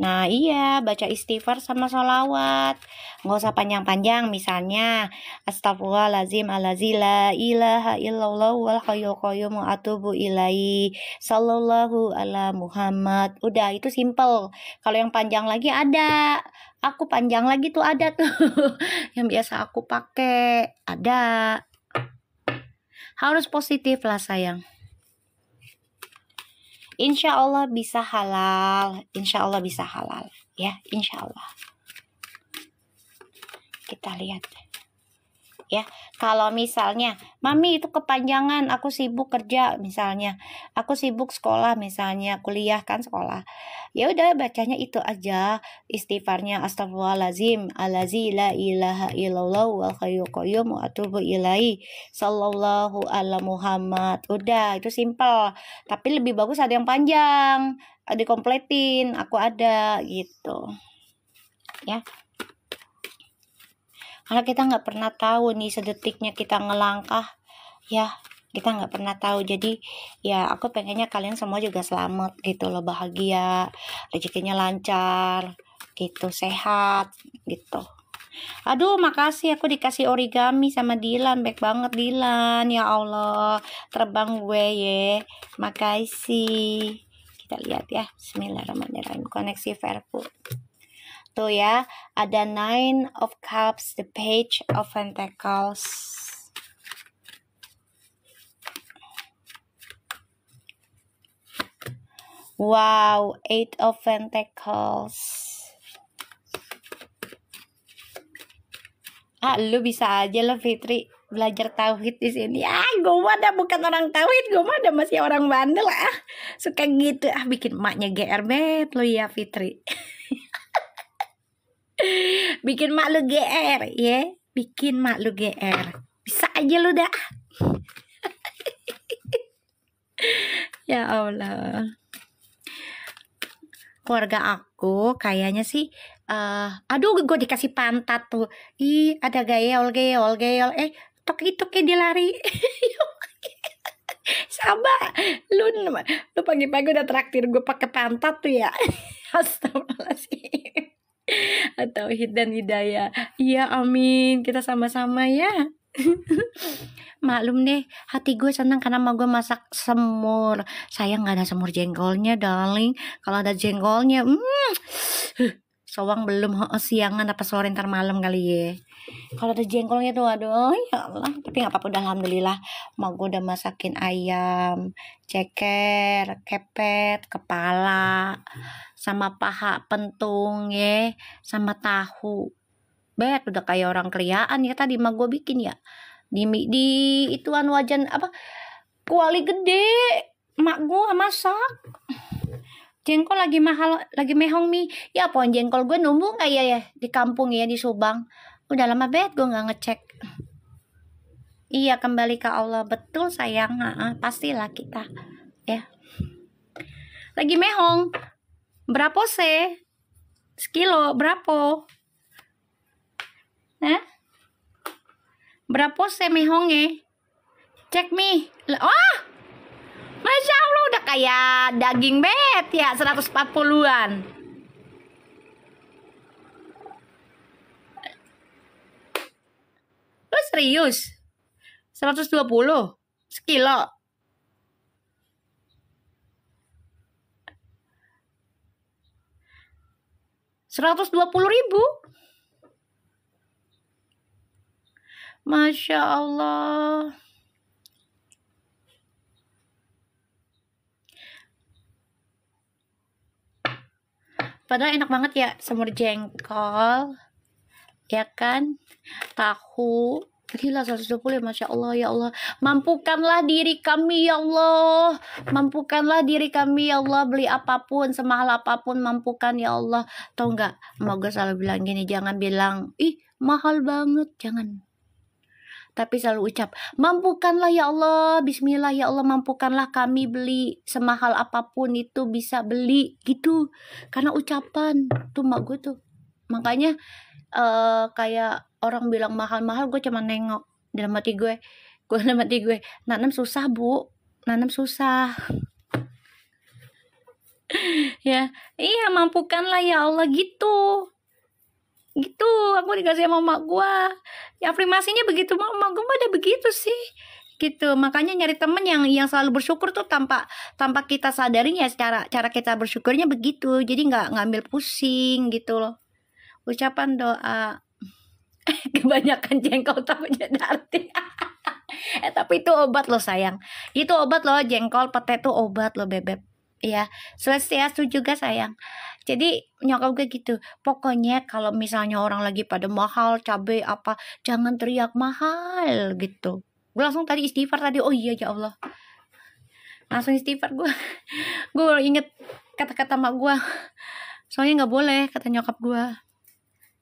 Nah iya, baca istighfar sama sholawat, nggak usah panjang-panjang. Misalnya astagfirullahaladzim alazi la ilaha illallah wal hayyul qayyum atubu ilaihi sallallahu ala Muhammad. Udah, itu simple. Kalau yang panjang lagi ada, aku panjang lagi tuh ada tuh yang biasa aku pakai ada. Harus positif lah sayang. Insya Allah bisa halal, insya Allah bisa halal, ya, insya Allah. Kita lihat, ya. Kalau misalnya, mami itu kepanjangan, aku sibuk kerja, misalnya, aku sibuk sekolah, misalnya kuliah kan sekolah, ya udah bacanya itu aja, istighfarnya astagfirullahaladzim, alazi la ilaha illallah wal hayyul qayyum wa atubu ilaihi sallallahu ala Muhammad. Udah, itu simple. Tapi lebih bagus ada yang panjang, dikompletin, aku ada gitu ya. Karena kita nggak pernah tahu nih sedetiknya kita ngelangkah, ya kita nggak pernah tahu. Jadi ya aku pengennya kalian semua juga selamat gitu loh, bahagia, rezekinya lancar gitu, sehat gitu. Aduh makasih, aku dikasih origami sama Dilan, baik banget Dilan, ya Allah, terbang gue ya, makasih. Kita lihat ya, bismillahirrahmanirrahim, koneksi Verpu. Tuh ya, ada Nine of Cups, the Page of Pentacles. Wow, Eight of Pentacles. Lu bisa aja lo Fitri. belajar tauhid di sini. Gue mah ada bukan orang tauhid, gue mah ada masih orang bandel suka gitu bikin emaknya GR bet lo ya Fitri. Bikin mak lu GR ya, bikin mak lu GR. Bisa aja lu dah. Ya Allah. Keluarga aku kayaknya sih aduh gue dikasih pantat tuh. Ih, ada gayol. Toki dia lari. Sabar. Lu pagi-pagi udah traktir gue pakai pantat tuh ya. Astagfirullahaladzim. Atau dan hidayah. Iya amin. Kita sama-sama ya. Maklum deh, hati gue senang karena mau gue masak semur. Sayang gak ada semur jengkolnya darling. Kalau ada jengkolnya sowang belum siangan apa sore ntar malam kali ya. Kalau ada jengkolnya tuh aduh ya Allah. Tapi gak apa-apa udah alhamdulillah. Mau gue udah masakin ayam, ceker, kepet, kepala, sama paha pentung ya, sama tahu. Bet udah kayak orang keliaan ya tadi mah gue bikin ya. Di ituan wajan apa kuali gede mak gue masak. Jengkol lagi mahal, lagi mehong mi. Ya pohon jengkol gue numbuh nggak ya di kampung ya di Subang. Udah lama banget gue nggak ngecek. Iya kembali ke Allah betul sayang, pastilah kita ya. Lagi mehong. Berapa se? Sekilo berapa? Hah? Berapa se mehongnya? Cek mi. Oh! Masya Allah udah kayak daging bet ya 140-an. Lu serius? 120 sekilo. Rp120.000. Masya Allah. Padahal enak banget ya semur jengkol, ya kan, tahu. Gila 120 ya Masya Allah ya Allah. Mampukanlah diri kami ya Allah. Mampukanlah diri kami ya Allah. Beli apapun, semahal apapun mampukan ya Allah. Tau gak, mau gue selalu bilang gini, jangan bilang ih mahal banget, jangan. Tapi selalu ucap, mampukanlah ya Allah, bismillah ya Allah, mampukanlah kami beli semahal apapun itu bisa beli gitu. Karena ucapan tuh mak gue tuh. Makanya kayak orang bilang mahal-mahal, gue cuma nengok dalam hati gue nanam susah bu, nanam susah. Ya, iya mampukanlah ya Allah gitu. Gitu aku dikasih sama mak gua ya, afirmasinya begitu. Mak gua udah begitu sih gitu. Makanya nyari temen yang selalu bersyukur tuh tanpa kita sadarin ya, cara kita bersyukurnya begitu. Jadi nggak ngambil pusing gitu loh. Ucapan doa. Kebanyakan jengkol takutnya arti. Tapi itu obat loh sayang, itu obat loh, jengkol pete tuh obat loh bebek. Iya, Swastiastu juga sayang. Jadi nyokap gue gitu, pokoknya kalau misalnya orang lagi pada mahal cabai apa, jangan teriak mahal gitu. Gue langsung tadi istighfar tadi, oh iya ya Allah, langsung istighfar gue. Gue inget kata-kata mak gue, soalnya nggak boleh kata nyokap gue,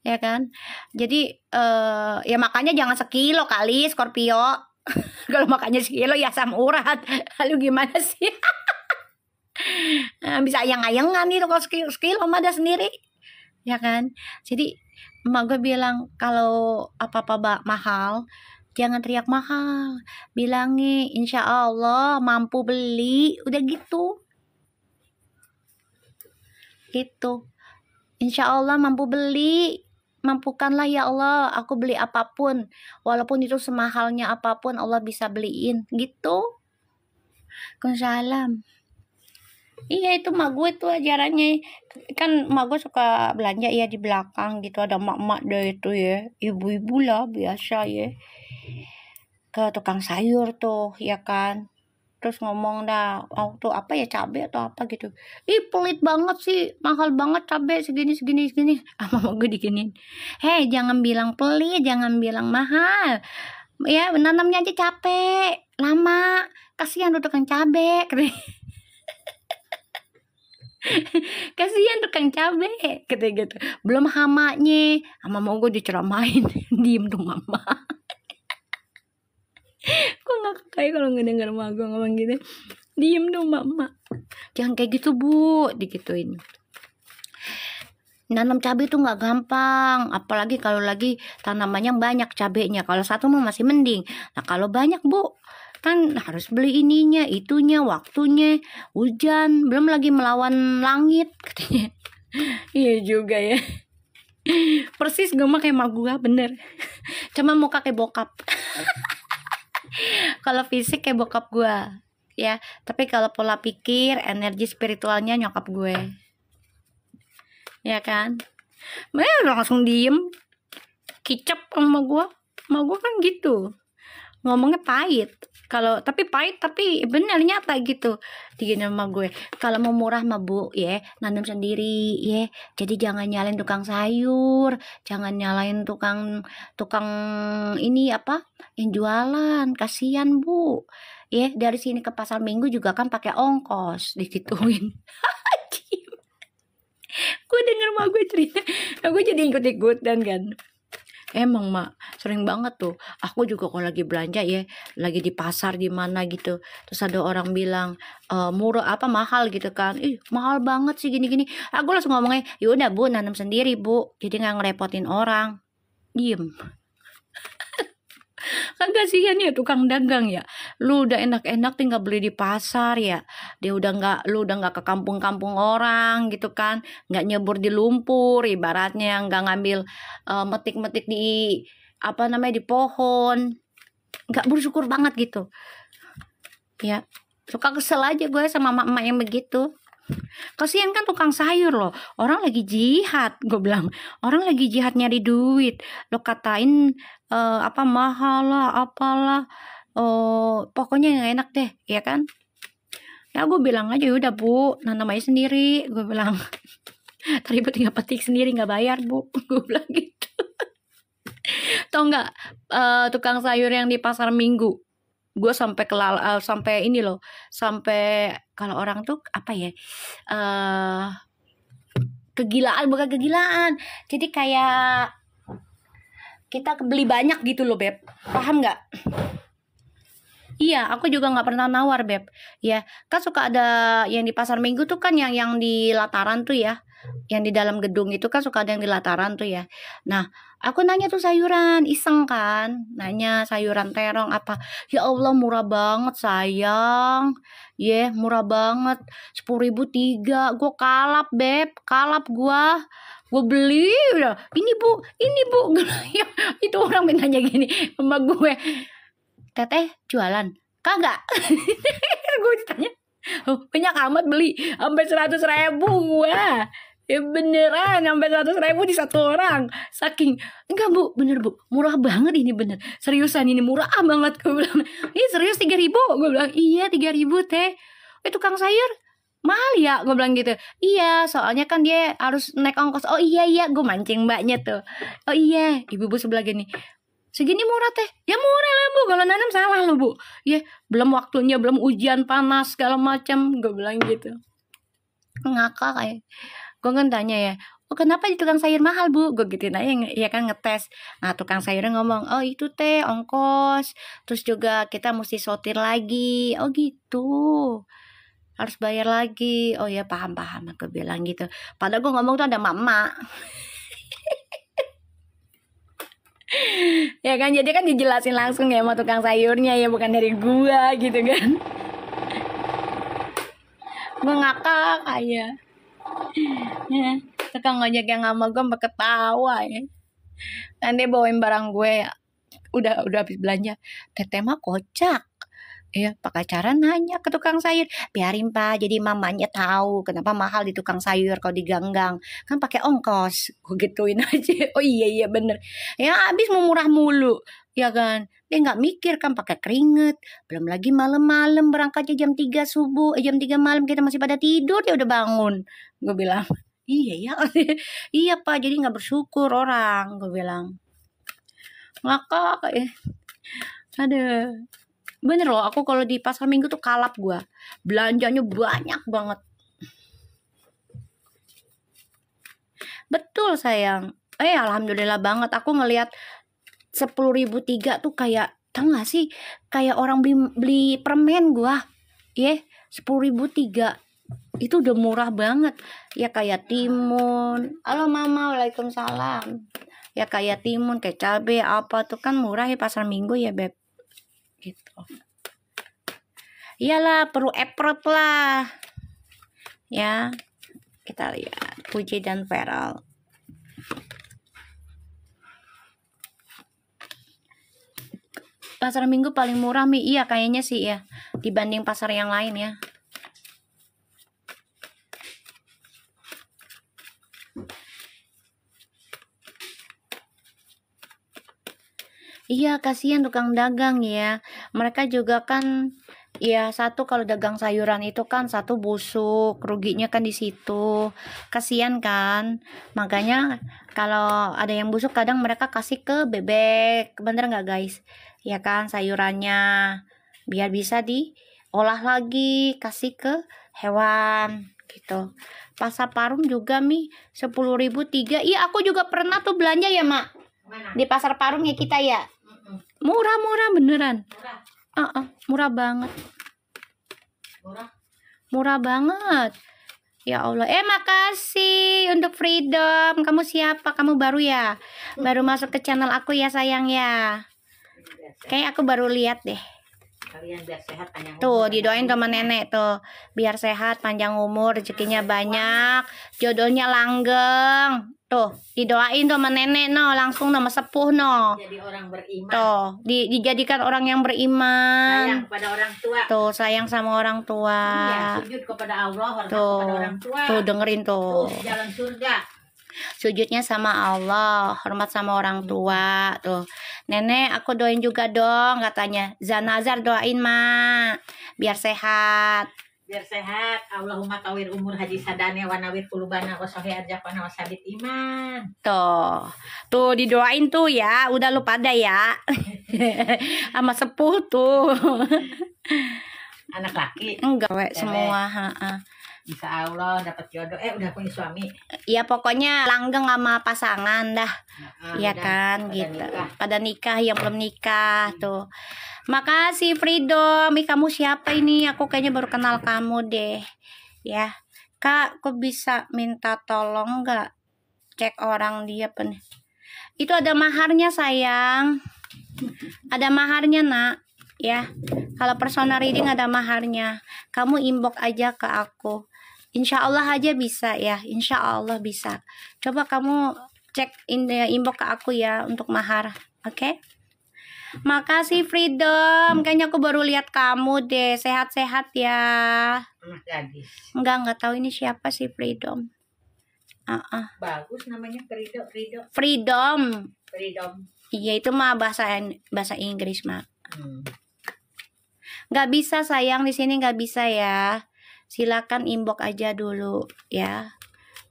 ya kan. Jadi ya makanya jangan sekilo kali Scorpio. Kalau makannya sekilo ya asam urat. Lalu gimana sih? Bisa ayang-ayangan itu kalau sekilo mah ada sendiri, ya kan. Jadi emak gue bilang kalau apa-apa mahal jangan teriak mahal, bilangnya insya Allah mampu beli, udah gitu insya Allah mampu beli. Mampukanlah ya Allah aku beli apapun, walaupun itu semahalnya apapun Allah bisa beliin gitu. Salam. Iya itu mak gue tuh ajarannya. Kan mak gue suka belanja ya di belakang gitu, ada mak-mak deh itu ya, ibu-ibu lah biasa ya, ke tukang sayur tuh ya kan. Terus ngomong dah, oh tuh apa ya, cabai atau apa gitu. Ih pelit banget sih, mahal banget cabai segini. Mama gue diginin, hei jangan bilang pelit, jangan bilang mahal, Ya nanamnya aja capek, lama, kasihan tuh tukang cabe. Kasihan tukang cabe, kata gitu. Belum hamanya, sama mau gue diceramain. Diem dong mama. Kok nggak kayak kalau ngedenger mama gue ngomong gitu. Diem dong mama. Jangan kayak gitu bu, digituin. Nanam cabai itu nggak gampang, apalagi kalau lagi tanamannya banyak cabenya. Kalau satu mah masih mending. Nah kalau banyak bu, kan harus beli ininya, itunya, waktunya, hujan, belum lagi melawan langit katanya. Iya juga ya. Persis gue mah kayak mak gue, bener. Cuma muka kayak bokap. Kalau fisik kayak bokap gue, ya. Tapi kalau pola pikir, energi spiritualnya nyokap gue. Ya kan? Langsung diem, kicap sama gue kan gitu, ngomongnya pahit. Tapi pahit tapi bener nyata gitu. Digini sama gue, kalau mau murah mah bu ya nanam sendiri ya. Jadi jangan nyalain tukang sayur, jangan nyalain tukang ini apa yang jualan, kasihan bu ya. Dari sini ke pasar minggu juga kan pakai ongkos, digituin. Gue denger mak gue cerita, gue jadi ikut-ikutan kan. Emang mak sering banget tuh. Aku juga kalau lagi belanja ya, lagi di pasar di mana gitu, terus ada orang bilang murah apa mahal gitu kan. Ih mahal banget sih gini-gini. Aku langsung ngomongnya, yaudah bu nanam sendiri bu, jadi nggak ngerepotin orang. Diem. Kan kasihan ya tukang dagang ya. Lu udah enak-enak tinggal beli di pasar ya. Lu udah nggak ke kampung-kampung orang gitu kan. Nggak nyebur di lumpur ibaratnya, nggak ngambil metik-metik di apa namanya di pohon. Nggak bersyukur banget gitu. Ya. Suka kesel aja gue sama emak-emak yang begitu. Kasihan kan tukang sayur loh, orang lagi jihad, gue bilang orang lagi jihad nyari duit, lo katain apa mahal lah apalah, pokoknya yang enak deh ya kan. Ya gue bilang aja udah bu nanam aja sendiri, gue bilang. Tadi bu tinggal petik sendiri nggak bayar bu, gue bilang gitu. Tau nggak tukang sayur yang di pasar minggu, gue sampai sampai ini loh, sampai kalau orang tuh apa ya, kegilaan, bukan kegilaan, jadi kayak kita beli banyak gitu loh beb, paham nggak? Iya, aku juga nggak pernah nawar beb. Ya, kan suka ada yang di pasar minggu tuh kan yang di lataran tuh ya, yang di dalam gedung itu kan suka ada yang di lataran tuh ya. Nah, aku nanya tuh sayuran, iseng kan, nanya sayuran terong apa. Ya Allah murah banget sayang, ya murah banget, 10.000 tiga. Gue kalap beb, kalap gue beli udah. Ini bu, itu orang mintanya gini sama gue. Teteh jualan kagak? Gue ditanya, oh, banyak amat beli sampai 100.000. Wah ya beneran sampai 100.000 di satu orang, saking enggak bu, bener bu, murah banget ini, bener seriusan ini murah banget. Gue bilang ini serius 3.000. Gue bilang iya 3.000 teh. Tukang sayur mahal ya, gue bilang gitu. Iya soalnya kan dia harus naik ongkos. Oh iya gue mancing mbaknya tuh. Oh iya ibu-ibu sebelah gini, segini murah teh, ya murah lah bu, kalau nanam salah lo bu, ya belum waktunya, belum ujian panas segala macam, gue bilang gitu. Ngakak kayak, gue kan tanya ya, oh kenapa di tukang sayur mahal bu, gue gituin aja ya kan, ngetes. Nah tukang sayurnya ngomong, oh itu teh ongkos, terus juga kita mesti sortir lagi. Oh gitu, harus bayar lagi. Oh ya paham aku bilang gitu, padahal gue ngomong tuh ada mama. Ya kan, jadi kan dijelasin langsung ya sama tukang sayurnya ya, bukan dari gua gitu kan. Gua ngakak aja ya. Tukang ojek yang sama gua sampai ketawa ya. Dan dia bawain barang gue, udah habis belanja, teteh mah kocak ya. Pakai cara nanya ke tukang sayur, biarin pak, jadi mamanya tahu kenapa mahal di tukang sayur kalau diganggang, kan pakai ongkos. Gue gituin aja. Oh iya bener ya, habis mau murah mulu ya kan. Dia nggak mikir kan, pakai keringet, belum lagi malam-malam berangkatnya jam 3 subuh, jam 3 malam kita masih pada tidur, dia udah bangun. Gue bilang iya ya. Iya pak, jadi nggak bersyukur orang, gue bilang. Ngakak ya. Aduh. Bener loh, aku kalau di pasar minggu tuh kalap gua. Belanjanya banyak banget. Betul sayang. Alhamdulillah banget. Aku ngelihat 10.003 tuh kayak, tau gak sih? Kayak orang beli permen gua. 10.003. Itu udah murah banget. Ya kayak timun. Halo mama, waalaikumsalam. Ya kayak timun, kayak cabai, apa tuh kan murah ya pasar minggu ya beb. Gitu. Iyalah, perlu effort lah. Ya, kita lihat Puji dan Feral. Pasar minggu paling murah Mi. Iya kayaknya sih ya, dibanding pasar yang lain ya. Iya, kasihan tukang dagang ya. Mereka juga kan ya, satu kalau dagang sayuran itu kan satu busuk, ruginya kan di situ. Kasihan kan. Makanya kalau ada yang busuk kadang mereka kasih ke bebek. Bener nggak guys? Ya kan sayurannya biar bisa diolah lagi, kasih ke hewan gitu. Pasar Parung juga Mi 10.003. Iya, aku juga pernah tuh belanja ya, Mak. Mana? Di Pasar Parung ya kita ya. Murah beneran. Murah banget. Murah banget. Ya Allah. Makasih untuk Freedom. Kamu siapa? Kamu baru ya? Baru masuk ke channel aku ya sayang ya. Kayak aku baru lihat deh. Kalian biar sehat panjang Tuh, umur. didoain sama nenek tuh. Biar sehat, panjang umur, rezekinya banyak, jodohnya langgeng. Tuh, didoain tuh sama nenek no, langsung sama sepuh no. Jadi orang beriman. Tuh, dijadikan orang yang Sayang beriman. kepada orang tua. Tuh, sayang sama orang tua. Iya, sujud kepada Allah, hormat Tuh, kepada orang tua. tuh dengerin tuh. Jalan surga. Sujudnya sama Allah, hormat sama orang tua. Tuh, nenek aku doain juga dong katanya. Zanazar doain mak, biar sehat. Biar sehat. Allahumma tawir umur haji sadane wa nawir kulubana wa sohi arjapana wa sabit iman. Tuh didoain tuh ya. Udah lu pada ya. Sama sepuh tuh. Anak laki. Enggak, semua. Insya Allah dapat jodoh. Udah punya suami. Ya pokoknya langgeng sama pasangan dah. Iya kan gitu. Pada nikah yang belum nikah tuh. Makasih Freedom. Kamu siapa ini? Aku kayaknya baru kenal kamu deh. Ya. Kak, kok bisa minta tolong nggak? Cek orang dia pen. Itu ada maharnya sayang. Ada maharnya nak. Ya. Kalau personal reading ada maharnya. Kamu inbox aja ke aku. Insya Allah aja bisa ya. Insya Allah bisa. Coba kamu cek inbox ke aku ya untuk mahar. Oke? Makasih Freedom. Kayaknya aku baru lihat kamu deh. Sehat-sehat ya. Anak gadis. Enggak tahu ini siapa sih Freedom. Bagus namanya Freedom. Freedom. Iya itu mah bahasa Inggris mah. Nggak bisa sayang, di sini nggak bisa ya. Silakan inbox aja dulu ya.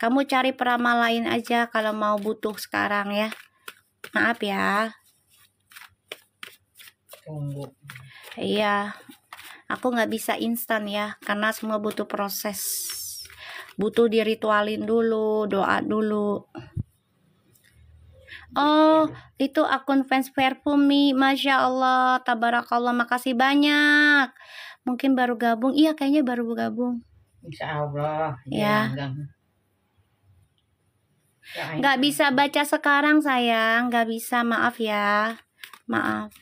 Kamu cari peramal lain aja kalau mau butuh sekarang ya. Maaf ya. Tunggu. Iya. Aku nggak bisa instan ya, karena semua butuh proses. Butuh diritualin dulu, doa dulu. Oh, itu akun fans Perfumi. Masya Allah, tabarakallah, makasih banyak. Mungkin baru gabung. Iya, kayaknya baru gabung. Insya Allah. Ya. Nggak bisa baca sekarang sayang. Nggak bisa, maaf ya. Maaf.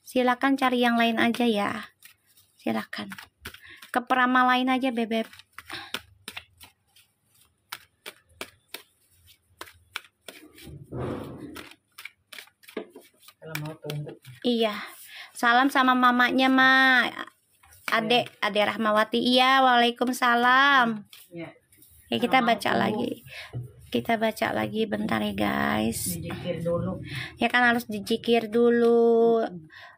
Silakan cari yang lain aja ya. Silakan. Ke peramal lain aja, bebek. Kalau mau tunggu. Iya. Salam sama mamanya, Ma. Adek Rahmawati. Iya, waalaikumsalam. Ya. Kita baca lagi. Kita baca lagi bentar ya, guys. Dijikir dulu. Ya kan harus dijikir dulu.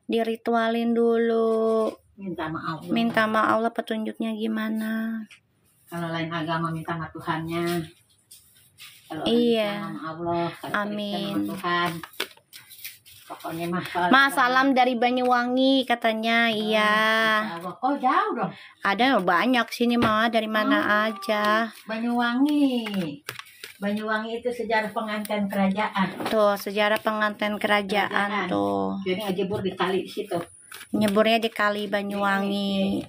Diritualin dulu. Minta maaf Allah petunjuknya gimana. Kalau lain agama minta sama Tuhannya. Kalau iya. sama Allah, amin. Tuhan. Pokoknya mah. Salam dari Banyuwangi katanya. Iya. Oh, jauh dong. Ada banyak sini mah, dari mana aja. Banyuwangi. Banyuwangi itu sejarah pengantin kerajaan. Tuh, sejarah pengantin kerajaan tuh. Jadi ngejebur di kali di situ. Nyeburnya di Kali Banyuwangi.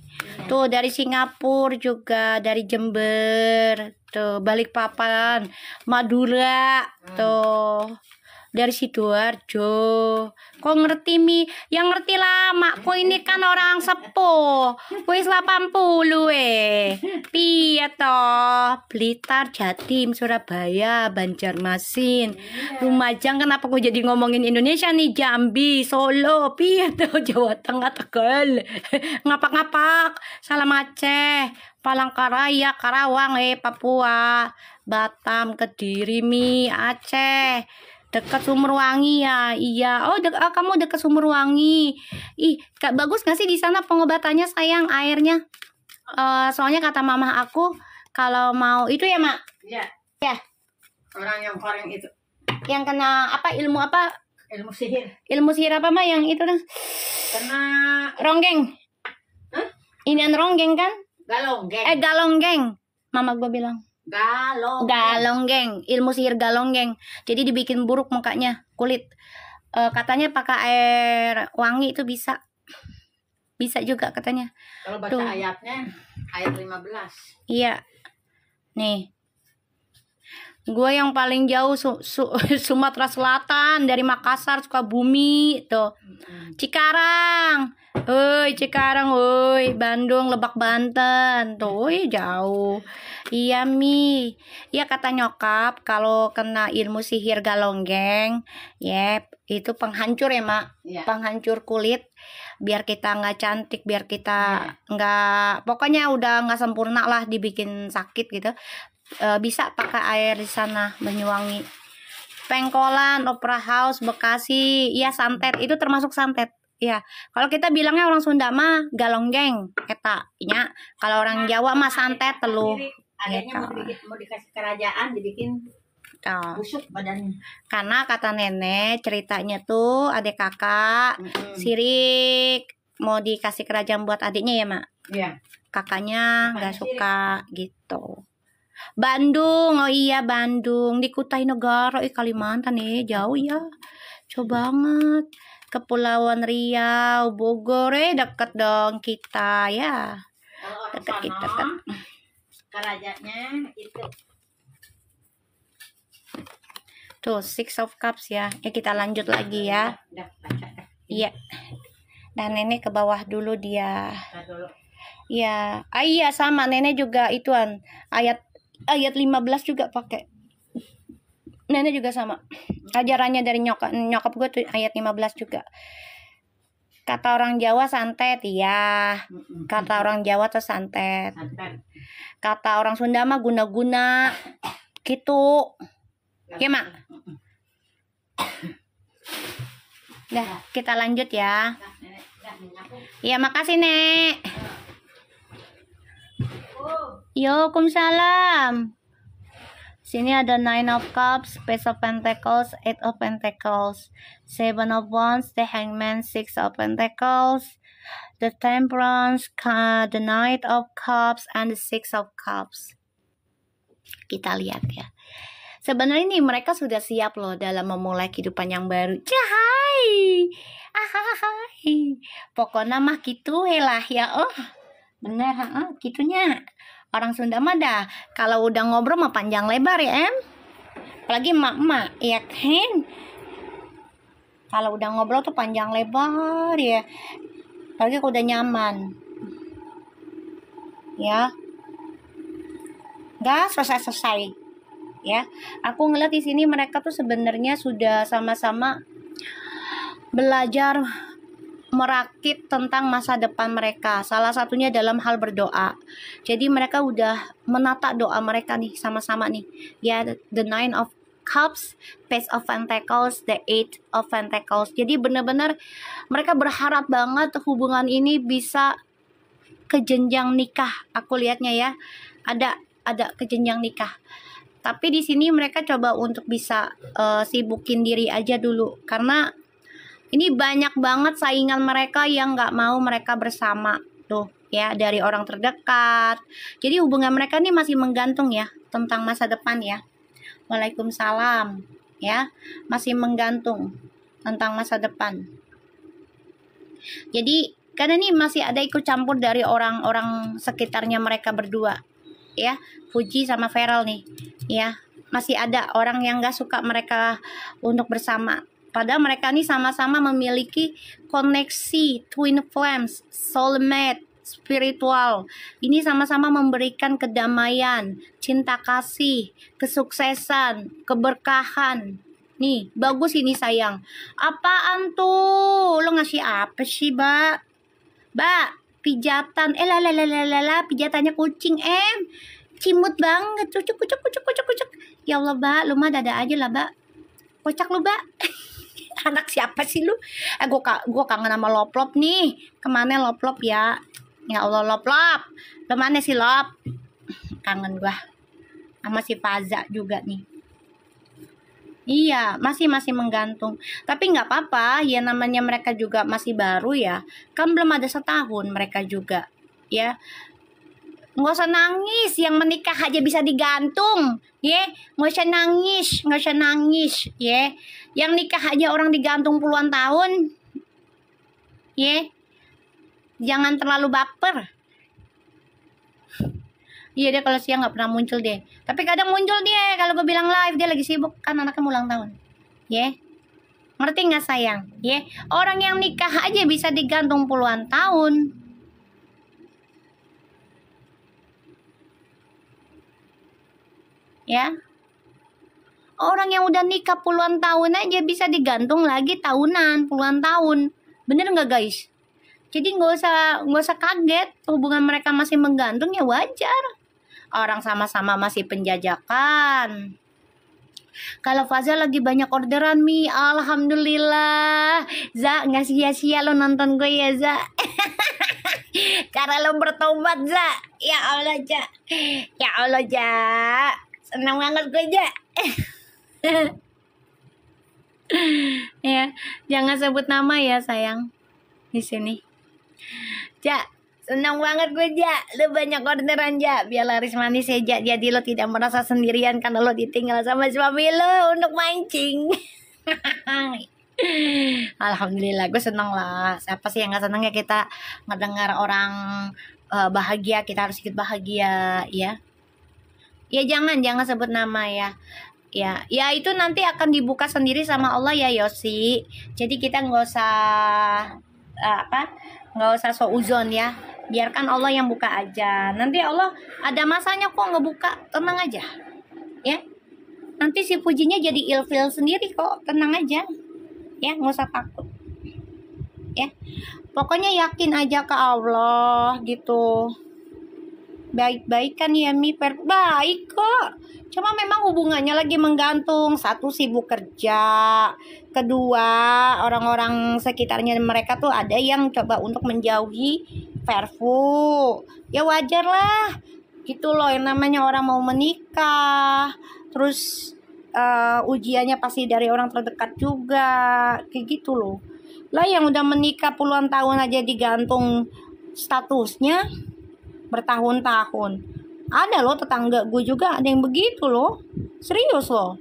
Tuh dari Singapura juga, dari Jember, tuh Balikpapan, Madura, tuh dari Sidoarjo. Kok ngerti Mi? Yang ngerti lama. Kok ini kan orang sepuh. Wis 80 Piye toh? Blitar, Jatim, Surabaya, Banjarmasin, Lumajang. Kenapa kok jadi ngomongin Indonesia nih? Jambi, Solo, piye toh? Jawa Tengah, Tegal. Ngapak-ngapak. Salam Aceh, Palangkaraya, Karawang, Papua, Batam, Kediri, Mi, Aceh. Dekat Sumberwangi ya. Iya. Oh, kamu dekat Sumberwangi. Ih, Kak, bagus gak sih di sana pengobatannya sayang airnya? Soalnya kata mama aku kalau mau itu ya, Mak. Iya. Ya. Orang yang koreng itu. Yang kena apa? Ilmu apa? Ilmu sihir. Ilmu sihir apa, Mak? Yang itu dah. Kena Ronggeng. Hah? Inian ronggeng kan? galonggeng. Galonggeng. Mama gue bilang. Galonggeng. Ilmu sihir galonggeng. Jadi dibikin buruk mukanya, kulit. Katanya pakai air wangi itu bisa. Bisa juga katanya. Kalau baca Tuh. ayatnya, ayat 15. Iya. Nih. Gue yang paling jauh Sumatera Selatan, dari Makassar, Sukabumi, tuh. Cikarang. Cikarang, Bandung, Lebak, Banten. Tuh, jauh. Iya, Mi. Iya, kata nyokap kalau kena ilmu sihir galonggeng, itu penghancur ya, Mak. Iya. Penghancur kulit. Biar kita nggak cantik, biar kita nggak, pokoknya udah nggak sempurna lah, dibikin sakit gitu. Bisa pakai air di sana, Banyuwangi. Pengkolan, Opera House, Bekasi, iya santet, itu termasuk santet. Ya, kalau kita bilangnya orang Sunda mah galonggeng, eta nya. Kalau orang Jawa mah santet telu. Adanya mau dikasih kerajaan, dibikin busuk badannya. Karena kata nenek ceritanya tuh adik kakak sirik mau dikasih kerajaan buat adiknya ya, Mak. Iya. Kakaknya nggak suka gitu. Bandung, oh iya Bandung, di Kutai Negara, Kalimantan jauh ya, jauh banget. Kepulauan Riau, Bogor, deket dong kita ya. Kalau orang Deket kita sono, kan. kerajaannya itu. Tuh, Six of Cups ya. Kita lanjut lagi ya. Iya. Dan nenek ke bawah dulu dia. Iya. Iya sama nenek juga ituan. Ayat 15 juga pakai. Nenek juga sama. Ajarannya dari nyokap gue tuh ayat 15 juga. Kata orang Jawa santet, iya. Kata orang Jawa tuh santet. Kata orang Sunda mah guna-guna. Gitu. Ya, Mak. Dah, kita lanjut ya. Iya, makasih, Nek. Yo, Waalaikumsalam. Sini ada Nine of Cups, Page of Pentacles, Eight of Pentacles, Seven of Wands, The Hangman, Six of Pentacles, The Temperance, the Knight of Cups, and the Six of Cups. Kita lihat ya. Sebenarnya nih mereka sudah siap loh dalam memulai kehidupan yang baru. Cahai, pokoknya mah gitu lah ya. Oh, bener, gitunya. Orang Sunda mah dah kalau udah ngobrol mah panjang lebar ya, apalagi emak-emak ya kan. Kalau udah ngobrol tuh panjang lebar ya, apalagi kalau udah nyaman ya, nggak selesai ya. Aku ngeliat di sini mereka tuh sebenarnya sudah sama-sama belajar merakit tentang masa depan mereka. Salah satunya dalam hal berdoa. Jadi mereka udah menata doa mereka nih sama-sama nih. Ya, the Nine of Cups, Page of Pentacles, the Eight of Pentacles. Jadi benar-benar mereka berharap banget hubungan ini bisa ke jenjang nikah. Aku lihatnya ya, ada ke jenjang nikah. Tapi di sini mereka coba untuk bisa sibukin diri aja dulu, karena Ini banyak banget saingan mereka yang nggak mau mereka bersama tuh ya, dari orang terdekat. Jadi hubungan mereka ini masih menggantung ya tentang masa depan ya. Waalaikumsalam ya, masih menggantung tentang masa depan. Jadi karena nih masih ada ikut campur dari orang-orang sekitarnya mereka berdua ya, Fuji sama Feral nih ya, masih ada orang yang gak suka mereka untuk bersama. Padahal mereka nih sama-sama memiliki koneksi twin flames, soulmate, spiritual. Ini sama-sama memberikan kedamaian, cinta kasih, kesuksesan, keberkahan. Nih, bagus ini sayang. Apaan tuh? Lo ngasih apa sih, Mbak? Mbak, pijatan. Pijatannya kucing, Cimut banget. Cucuk. Ya Allah, Mbak, lu mah dada aja lah, Mbak. Kocak lu, Mbak. Anak siapa sih lu? Gua kangen sama Loplop nih. Kemana Loplop ya? Ya Allah, Loplop. Kemana sih Lop? Kangen gua. Sama si Faza juga nih. Iya, masih menggantung. Tapi nggak apa-apa, ya namanya mereka juga masih baru ya. Kan belum ada setahun mereka juga, ya. Nggak usah nangis, yang menikah aja bisa digantung, ya. Nggak usah nangis, ya. Yang nikah aja orang digantung puluhan tahun, ya. Jangan terlalu baper. Iya, dia kalau siang nggak pernah muncul deh. Tapi kadang muncul dia kalau gue bilang live, dia lagi sibuk kan anaknya ulang tahun. Ya. Ngerti nggak sayang? Ya. Orang yang nikah aja bisa digantung puluhan tahun. Ya. Orang yang udah nikah puluhan tahun aja bisa digantung lagi tahunan, puluhan tahun. Bener nggak guys? Jadi nggak usah kaget, hubungan mereka masih menggantung ya wajar. Orang sama-sama masih penjajakan. Kalau Faza lagi banyak orderan Mi, alhamdulillah. Za, nggak sia-sia lo nonton gue ya Za. Karena lo bertobat Za. Ya Allah Za. Ya Allah Za. Senang banget gue Za. Ya, jangan sebut nama ya sayang di sini. Ja, senang banget gue Ja, lu banyak orderan Ja, biar laris manis ya Ja, jadi lo tidak merasa sendirian karena lo ditinggal sama suami lo untuk mancing. Alhamdulillah, gue seneng lah. Siapa sih yang gak seneng ya kita ngedengar orang bahagia, kita harus ikut bahagia ya. Ya jangan sebut nama ya. Ya itu nanti akan dibuka sendiri sama Allah ya Yosi. Jadi kita nggak usah seuzon ya, biarkan Allah yang buka aja. Nanti Allah ada masanya kok ngebuka, tenang aja ya. Nanti si Pujinya jadi ilfil sendiri kok, tenang aja ya, nggak usah takut ya. Pokoknya yakin aja ke Allah gitu. Baik-baik kan ya Mi, baik kok. Cuma memang hubungannya lagi menggantung. Satu sibuk kerja, kedua orang-orang sekitarnya mereka tuh ada yang coba untuk menjauhi Verfu. Ya wajar lah gitu loh, yang namanya orang mau menikah. Terus ujiannya pasti dari orang terdekat juga, kayak gitu loh. Lah yang udah menikah puluhan tahun aja digantung statusnya bertahun-tahun. Ada loh tetangga gue juga ada yang begitu loh. Serius loh.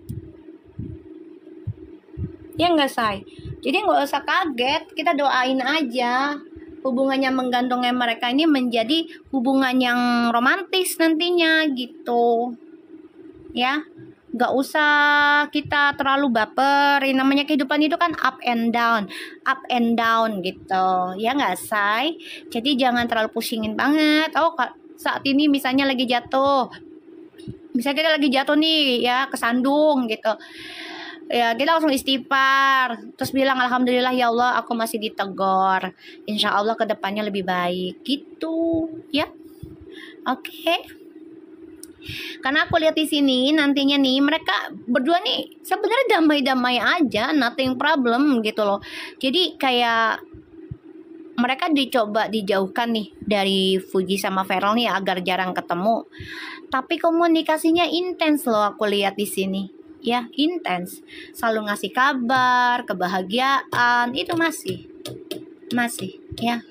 Ya enggak say. Jadi nggak usah kaget. Kita doain aja hubungannya menggantungnya mereka ini menjadi hubungan yang romantis nantinya gitu. Ya. Nggak usah kita terlalu baper. Namanya kehidupan itu kan up and down gitu. Ya nggak say. Jadi jangan terlalu pusingin banget. Oh saat ini misalnya lagi jatuh, misalnya kita lagi jatuh nih ya, kesandung gitu ya, kita langsung istighfar terus bilang alhamdulillah ya Allah aku masih ditegur, insya Allah kedepannya lebih baik gitu ya. Oke. Karena aku lihat di sini nantinya nih mereka berdua nih sebenarnya damai-damai aja, nothing problem gitu loh. Jadi kayak mereka dicoba dijauhkan nih dari Fuji sama Feral nih agar jarang ketemu. Tapi komunikasinya intens loh aku lihat di sini. ya, intens. Selalu ngasih kabar, kebahagiaan, itu masih ya,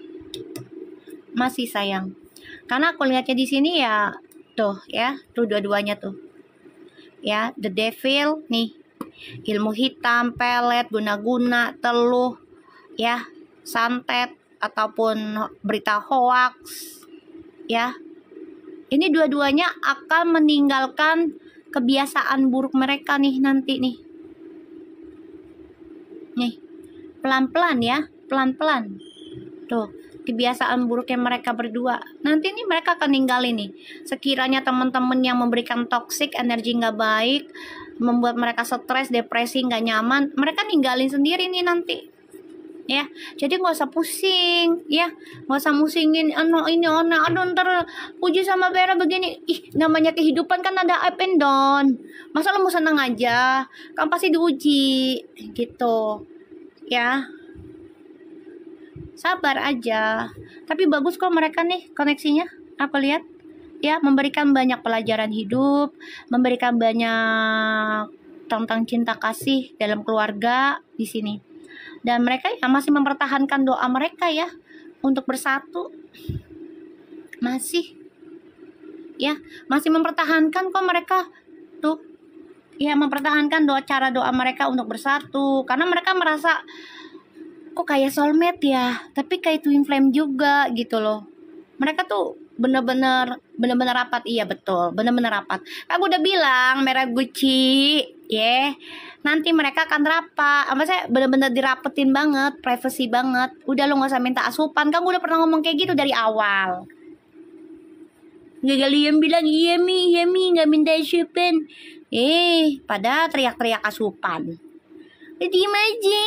masih sayang. Karena aku lihatnya di sini ya, tuh ya, tuh dua-duanya tuh. Ya, the devil nih, ilmu hitam, pelet, guna-guna, teluh, ya, santet ataupun berita hoax, ya. Ini dua-duanya akan meninggalkan kebiasaan buruk mereka nih nanti nih. Nih, pelan-pelan ya, pelan-pelan. Tuh, kebiasaan buruknya mereka berdua. Nanti nih mereka akan ninggalin nih. Sekiranya teman-teman yang memberikan toxic, energi nggak baik, membuat mereka stres, depresi, nggak nyaman, mereka ninggalin sendiri nih nanti. Ya, jadi nggak usah pusing, ya, nggak usah musingin, aduh ntar Puji sama Vera begini, namanya kehidupan kan ada up and down, masa lo mau senang aja, kan pasti diuji, gitu, ya, sabar aja, tapi bagus kok mereka nih koneksinya, aku lihat, ya, memberikan banyak pelajaran hidup, memberikan banyak tentang cinta kasih dalam keluarga di sini. Dan mereka ya masih mempertahankan doa mereka ya untuk bersatu. Masih mempertahankan kok mereka tuh. Ya, mempertahankan cara doa mereka untuk bersatu karena mereka merasa kok kayak soulmate ya, tapi kayak twin flame juga gitu loh. Mereka tuh bener-bener rapat. Iya betul, bener-bener rapat. Aku udah bilang merah Gucci, nanti mereka akan rapat. Saya bener-bener dirapetin banget, privacy banget. Udah lo nggak usah minta asupan, kan gue udah pernah ngomong kayak gitu dari awal. Nggak kalian bilang iya mi nggak minta asupan. Pada teriak-teriak asupan. Diem aja,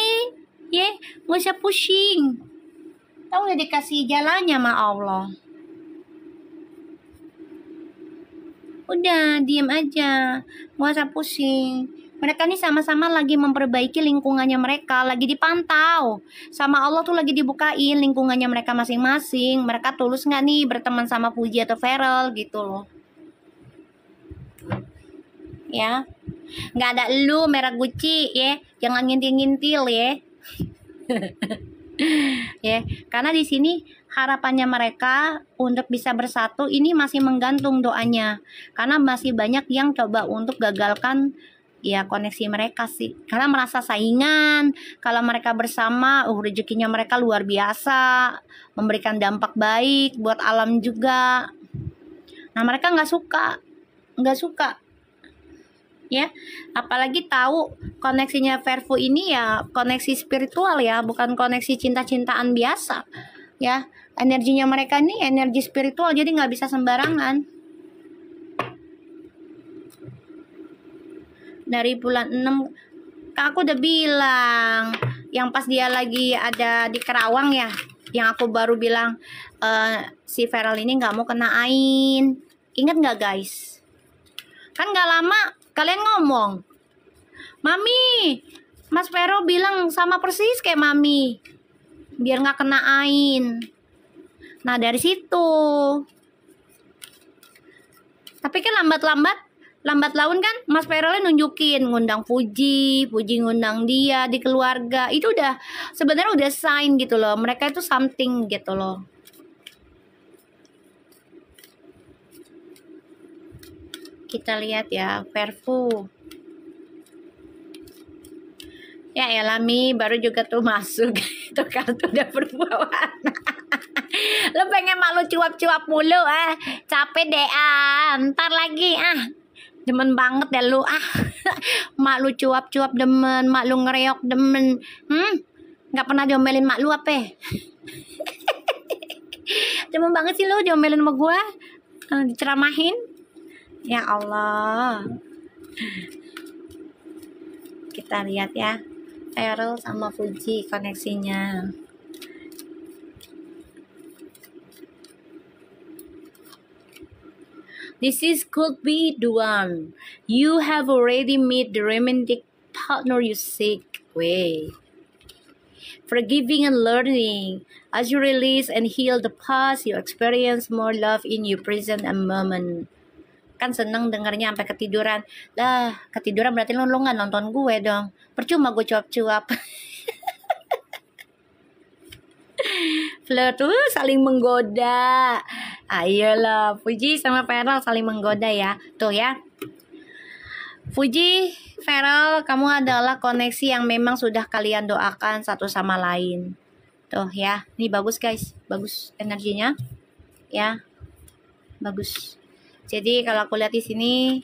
nggak usah pusing. Tahu udah dikasih jalannya sama Allah. Udah, diem aja. Nggak usah pusing. Mereka nih sama-sama lagi memperbaiki lingkungannya mereka. Lagi dipantau. Sama Allah tuh lagi dibukain lingkungannya mereka masing-masing. Mereka tulus nggak nih berteman sama Puji atau Feral gitu loh. Ya. Nggak ada lu merah Gucci ya. Jangan ngintil-ngintil ya. Ya, karena di sini harapannya mereka untuk bisa bersatu ini masih menggantung doanya, karena masih banyak yang coba untuk gagalkan ya koneksi mereka sih, karena merasa saingan. Kalau mereka bersama, rezekinya mereka luar biasa, memberikan dampak baik buat alam juga. Nah mereka nggak suka ya, apalagi tahu koneksinya Verfu ini ya koneksi spiritual ya, bukan koneksi cinta-cintaan biasa ya. Energinya mereka ini energi spiritual, jadi nggak bisa sembarangan. Dari bulan 6 aku udah bilang, yang pas dia lagi ada di Kerawang ya, yang aku baru bilang si Feral ini nggak mau kena ain. Ingat nggak guys? Kan nggak lama kalian ngomong, Mami, Mas Vero bilang sama persis kayak Mami, biar nggak kena ain. Nah dari situ. Tapi kan lambat laun kan Mas Vero nunjukin, ngundang Puji ngundang dia di keluarga. Itu udah sebenarnya udah sign gitu loh. Mereka itu something gitu loh. Kita lihat ya, Verfu. Ya Elami baru juga tuh masuk. Itu kartu udah berbuah warna. Lo pengen malu cuap-cuap mulu capek deh ntar lagi demen banget deh lu mak lu cuap-cuap demen, mak lu ngereok demen. Nggak pernah diomelin mak lu apa? Demen banget sih lu diomelin sama gua, diceramahin. Ya Allah. Kita lihat ya, Feral sama Puji koneksinya. This could be the one. You have already met the romantic partner you seek. Way. Forgiving and learning. As you release and heal the past, you experience more love in your present and moment. kan seneng dengernya sampai ketiduran. Lah, ketiduran berarti lu nggak nonton gue dong. Percuma gue cuap-cuap. Flirt tuh saling menggoda. Ayolah, Fuji sama Feral saling menggoda ya. Tuh ya. Fuji, Feral, kamu adalah koneksi yang memang sudah kalian doakan satu sama lain. Tuh ya. Ini bagus guys. Bagus energinya. Ya. Bagus. Jadi kalau aku lihat di sini,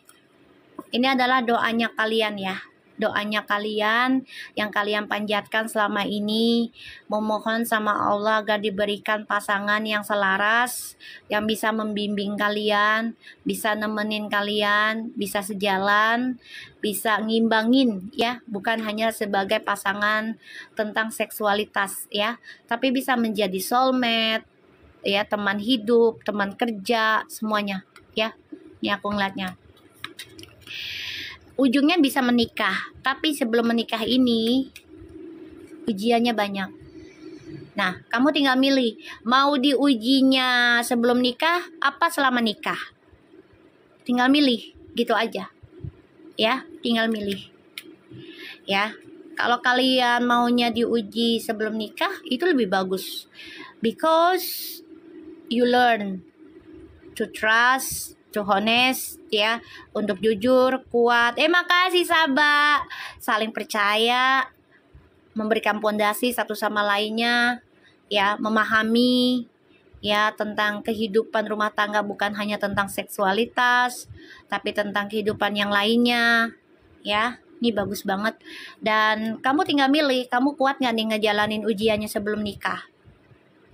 ini adalah doanya kalian ya. Doanya kalian yang kalian panjatkan selama ini, memohon sama Allah agar diberikan pasangan yang selaras, yang bisa membimbing kalian, bisa nemenin kalian, bisa sejalan, bisa ngimbangin ya, bukan hanya sebagai pasangan tentang seksualitas ya, tapi bisa menjadi soulmate ya, teman hidup, teman kerja, semuanya ya. Ini aku ngeliatnya. Ujungnya bisa menikah, tapi sebelum menikah ini ujiannya banyak. Nah, kamu tinggal milih, mau diujinya sebelum nikah apa selama nikah. Tinggal milih, gitu aja. Ya, tinggal milih. Ya, kalau kalian maunya diuji sebelum nikah, itu lebih bagus. Because you learn to trust, to honest ya, untuk jujur, kuat. Makasih Sabah. Saling percaya, memberikan pondasi satu sama lainnya ya, memahami ya tentang kehidupan rumah tangga, bukan hanya tentang seksualitas, tapi tentang kehidupan yang lainnya ya. Ini bagus banget. Dan kamu tinggal milih, kamu kuat nggak nih ngejalanin ujiannya sebelum nikah.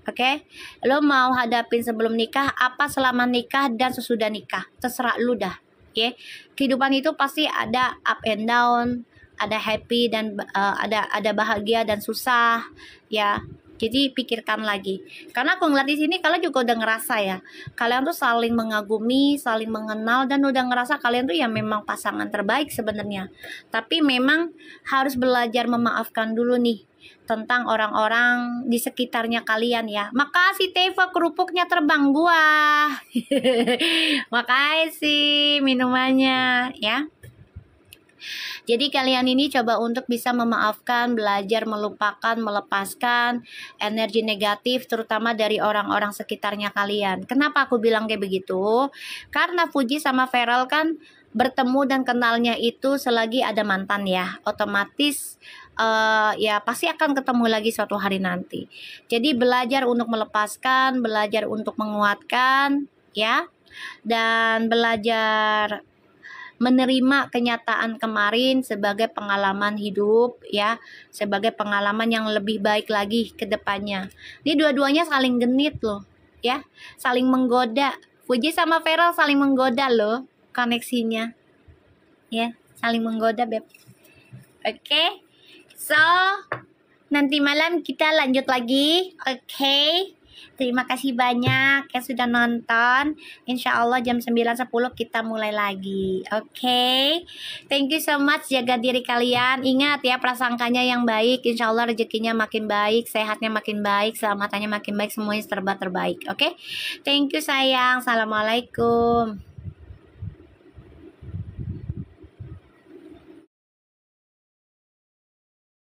Oke, lo mau hadapin sebelum nikah, apa selama nikah dan sesudah nikah, terserah lu dah. Oke, kehidupan itu pasti ada up and down, ada happy dan ada bahagia dan susah, ya. Jadi pikirkan lagi, karena aku ngeliat di sini kalian juga udah ngerasa ya, kalian tuh saling mengagumi, saling mengenal, dan udah ngerasa kalian tuh ya memang pasangan terbaik sebenarnya. Tapi memang harus belajar memaafkan dulu nih tentang orang-orang di sekitarnya kalian ya. Makasih Teva, kerupuknya terbang gua. Makasih minumannya ya. Jadi kalian ini coba untuk bisa memaafkan, belajar melupakan, melepaskan energi negatif terutama dari orang-orang sekitarnya kalian. Kenapa aku bilang kayak begitu? Karena Fuji sama Feral kan bertemu dan kenalnya itu selagi ada mantan ya. Otomatis ya pasti akan ketemu lagi suatu hari nanti. Jadi belajar untuk melepaskan, belajar untuk menguatkan ya, dan belajar menerima kenyataan kemarin sebagai pengalaman hidup ya, sebagai pengalaman yang lebih baik lagi ke depannya. Ini dua-duanya saling genit loh ya, saling menggoda. Fuji sama Feral saling menggoda loh koneksinya ya, saling menggoda beb. Oke. So, nanti malam kita lanjut lagi. Oke. Terima kasih banyak yang sudah nonton. Insya Allah jam 9.10 kita mulai lagi. Oke. Thank you so much. Jaga diri kalian. Ingat ya, prasangkanya yang baik. Insya Allah rezekinya makin baik, sehatnya makin baik, selamatannya makin baik, semuanya serba terbaik. Oke. Thank you sayang. Assalamualaikum.